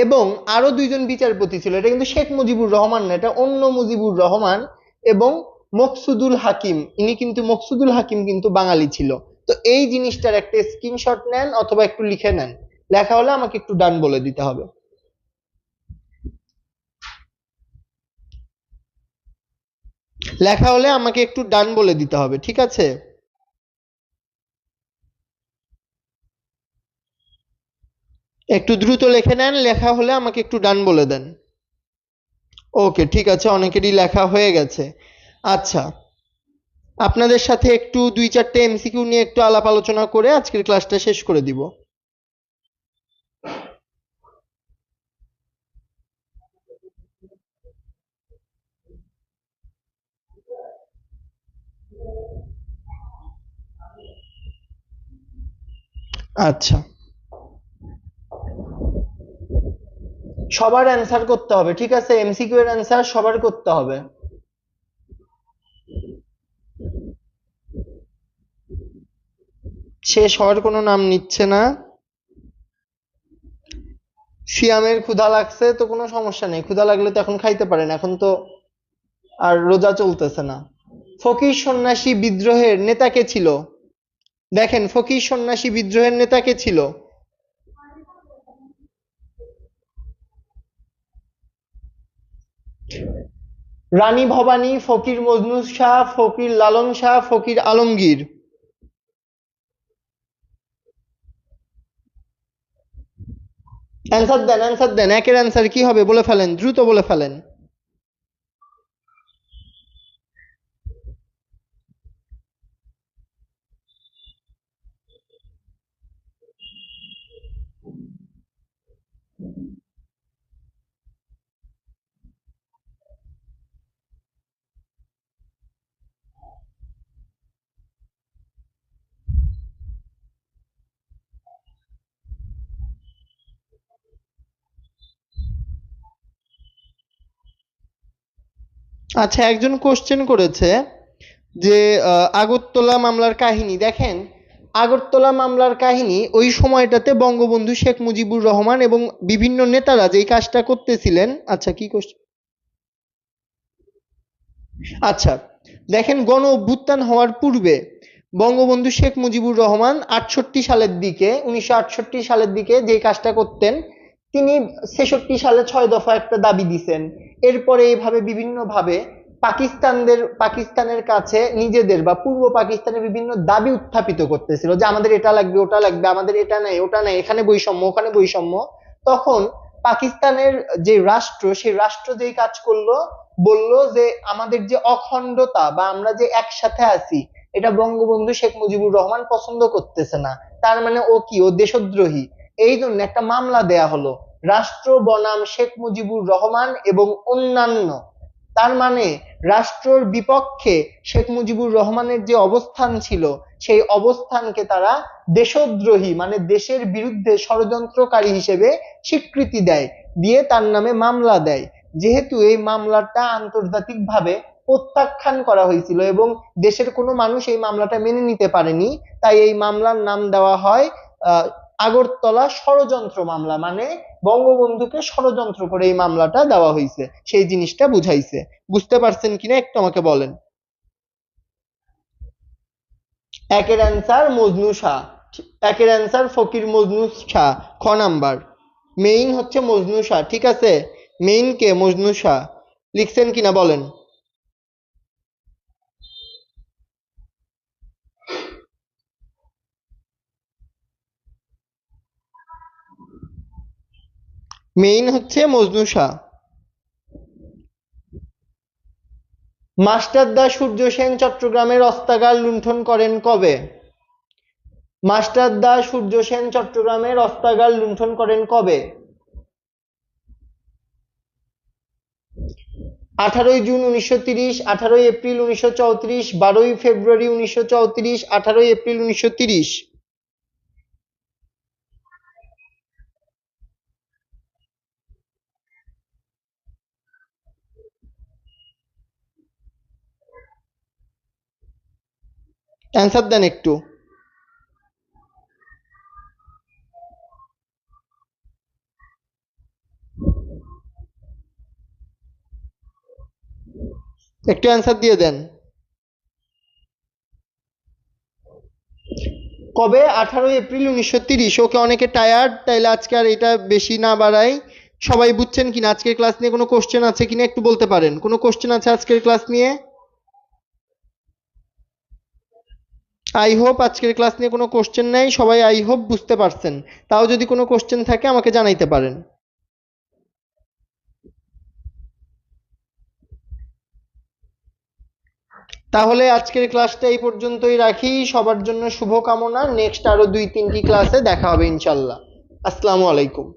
এবং আরো 2 জন বিচারপতি ছিল, এটা কিন্তু শেখ মুজিবুর রহমান না, এটা অন্য মুজিবুর রহমান এবং মকসুদুল হাকিম। ইনি কিন্তু মকসুদুল হাকিম কিন্তু বাঙালি ছিল। তো এই জিনিসটার একটা স্ক্রিনশট নেন অথবা একটু লিখে নেন। লেখা হলে আমাকে একটু ডান বলে দিতে হবে। লেখা হলে আমাকে একটু ডান বলে দিতে হবে, ঠিক আছে? একটু দ্রুত লিখে নেন, লেখা হলে আমাকে একটু ডান বলে দেন। ওকে, ঠিক আছে, অনেকেরই লেখা হয়ে গেছে। আচ্ছা, আপনাদের সাথে একটু 2-4টে এমসিকিউ নিয়ে একটু আলাপ আলোচনা করে আজকের ক্লাসটা শেষ করে দিব। আচ্ছা, সবার অ্যান্সার করতে হবে, ঠিক আছে? এমসিকিউ এর অ্যান্সার সবার করতে হবে। শেষ হওয়ার কোনো নাম নিচ্ছে না। সিয়ামের ক্ষুধা লাগছে, তো কোনো সমস্যা নেই, ক্ষুধা লাগলে তো এখন খাইতে পারেন, এখন তো আর রোজা চলতেছে না। ফকির সন্ন্যাসী বিদ্রোহের নেতা কে ছিল? দেখেন, ফকির সন্ন্যাসী বিদ্রোহের নেতা কে ছিল? রানী ভবানী, ফকির মজনু শাহ, ফকির লালন শাহ, ফকির আলমগীর। অ্যান্সার দেন, অ্যান্সার দেন, একের অ্যান্সার কি হবে বলে ফেলেন, দ্রুত বলে ফেলেন। আচ্ছা, একজন কোশ্চেন করেছে যে আগরতলা মামলার কাহিনী দেখেন, আগরতলা মামলার কাহিনী, ওই সময়টাতে বঙ্গবন্ধু শেখ মুজিবুর রহমান এবং বিভিন্ন নেতারা যেই কাজটা করতেছিলেন। আচ্ছা, কি করছে? আচ্ছা, দেখেন, গণ অভ্যুত্থান হওয়ার পূর্বে বঙ্গবন্ধু শেখ মুজিবুর রহমান 1968 সালের দিকে যে কাজটা করতেন, তিনি 66 সালে 6 দফা একটা দাবি দিছেন। এরপরে এইভাবে বিভিন্ন ভাবে পাকিস্তানের কাছে নিজেদের বা পূর্ব পাকিস্তানের বিভিন্ন দাবি উত্থাপিত করতেছিল যে আমাদের এটা লাগবে, ওটা লাগবে, আমাদের এটা নাই, ওটা নাই, এখানে বৈষম্য, ওখানে বৈষম্য। তখন পাকিস্তানের যে রাষ্ট্র, সেই রাষ্ট্র যেই কাজ করলো, বলল যে আমাদের যে অখণ্ডতা বা আমরা যে একসাথে আছি, এটা বঙ্গবন্ধু শেখ মুজিবুর রহমান পছন্দ করতেছে না। তার মানে ও কি, ও দেশদ্রোহী। এই জন্য একটা মামলা দেয়া হলো, রাষ্ট্র বনাম শেখ মুজিবুর রহমান এবং অন্যান্য। তার মানে রাষ্ট্রর বিপক্ষে শেখ মুজিবুর রহমানের যে অবস্থান ছিল, সেই অবস্থানকে তারা দেশদ্রোহী মানে দেশের বিরুদ্ধে ষড়যন্ত্রকারী হিসেবে স্বীকৃতি দেয়, দিয়ে তার নামে মামলা দেয়। যেহেতু এই মামলাটা আন্তর্জাতিকভাবে প্রত্যাখ্যান করা হয়েছিল এবং দেশের কোনো মানুষ এই মামলাটা মেনে নিতে পারেনি, তাই এই মামলার নাম দেওয়া হয় আগরতলা ষড়যন্ত্র মামলা। মানে বঙ্গবন্ধুকে ষড়যন্ত্র করে এই মামলাটা দেওয়া হয়েছে, সেই জিনিসটা বুঝাইছে। বুঝতে পারছেন কিনা একটু আমাকে বলেন। একের অ্যান্সার মজনু শাহ। একের অ্যান্সার ফকির মজনু শাহ, খ নাম্বার। মেইন হচ্ছে মজনু শাহ, ঠিক আছে? মেইন কে? মজনু শাহ। লিখছেন কিনা বলেন। মেইন হচ্ছে মজনু শাহ। মাস্টারদা সূর্য সেন চট্টগ্রামের অস্ত্রাগার লুণ্ঠন করেন কবে? মাস্টারদা সূর্য সেন চট্টগ্রামের অস্ত্রাগার লুণ্ঠন করেন কবে? 18 জুন 1930, 18 এপ্রিল 1934, 12 ফেব্রুয়ারি 1934, 18 এপ্রিল 1930। অ্যান্সার দেন একটু। একটু অ্যান্সার দিয়ে দেন। কবে? 18 এপ্রিল 1930। ওকে, অনেকে টায়ার্ড, তাইলে আজকে আর এটা বেশি না বাড়াই। সবাই বুঝছেন কিনা আজকের ক্লাস নিয়ে কোনো কোশ্চেন আছে কিনা একটু বলতে পারেন। কোনো কোশ্চেন আছে আজকের ক্লাস নিয়ে? আই হোপ আজকের ক্লাস নিয়ে কোনো কোশ্চেন নাই, সবাই আই হোপ বুঝতে পারছেন। তাও যদি কোনো কোশ্চেন থাকে আমাকে জানাইতে পারেন। তাহলে আজকের ক্লাসটা এই পর্যন্তই রাখি। সবার জন্য শুভকামনা। নেক্সট আরো 2-3টি ক্লাসে দেখা হবে ইনশাল্লাহ। আসসালামু আলাইকুম।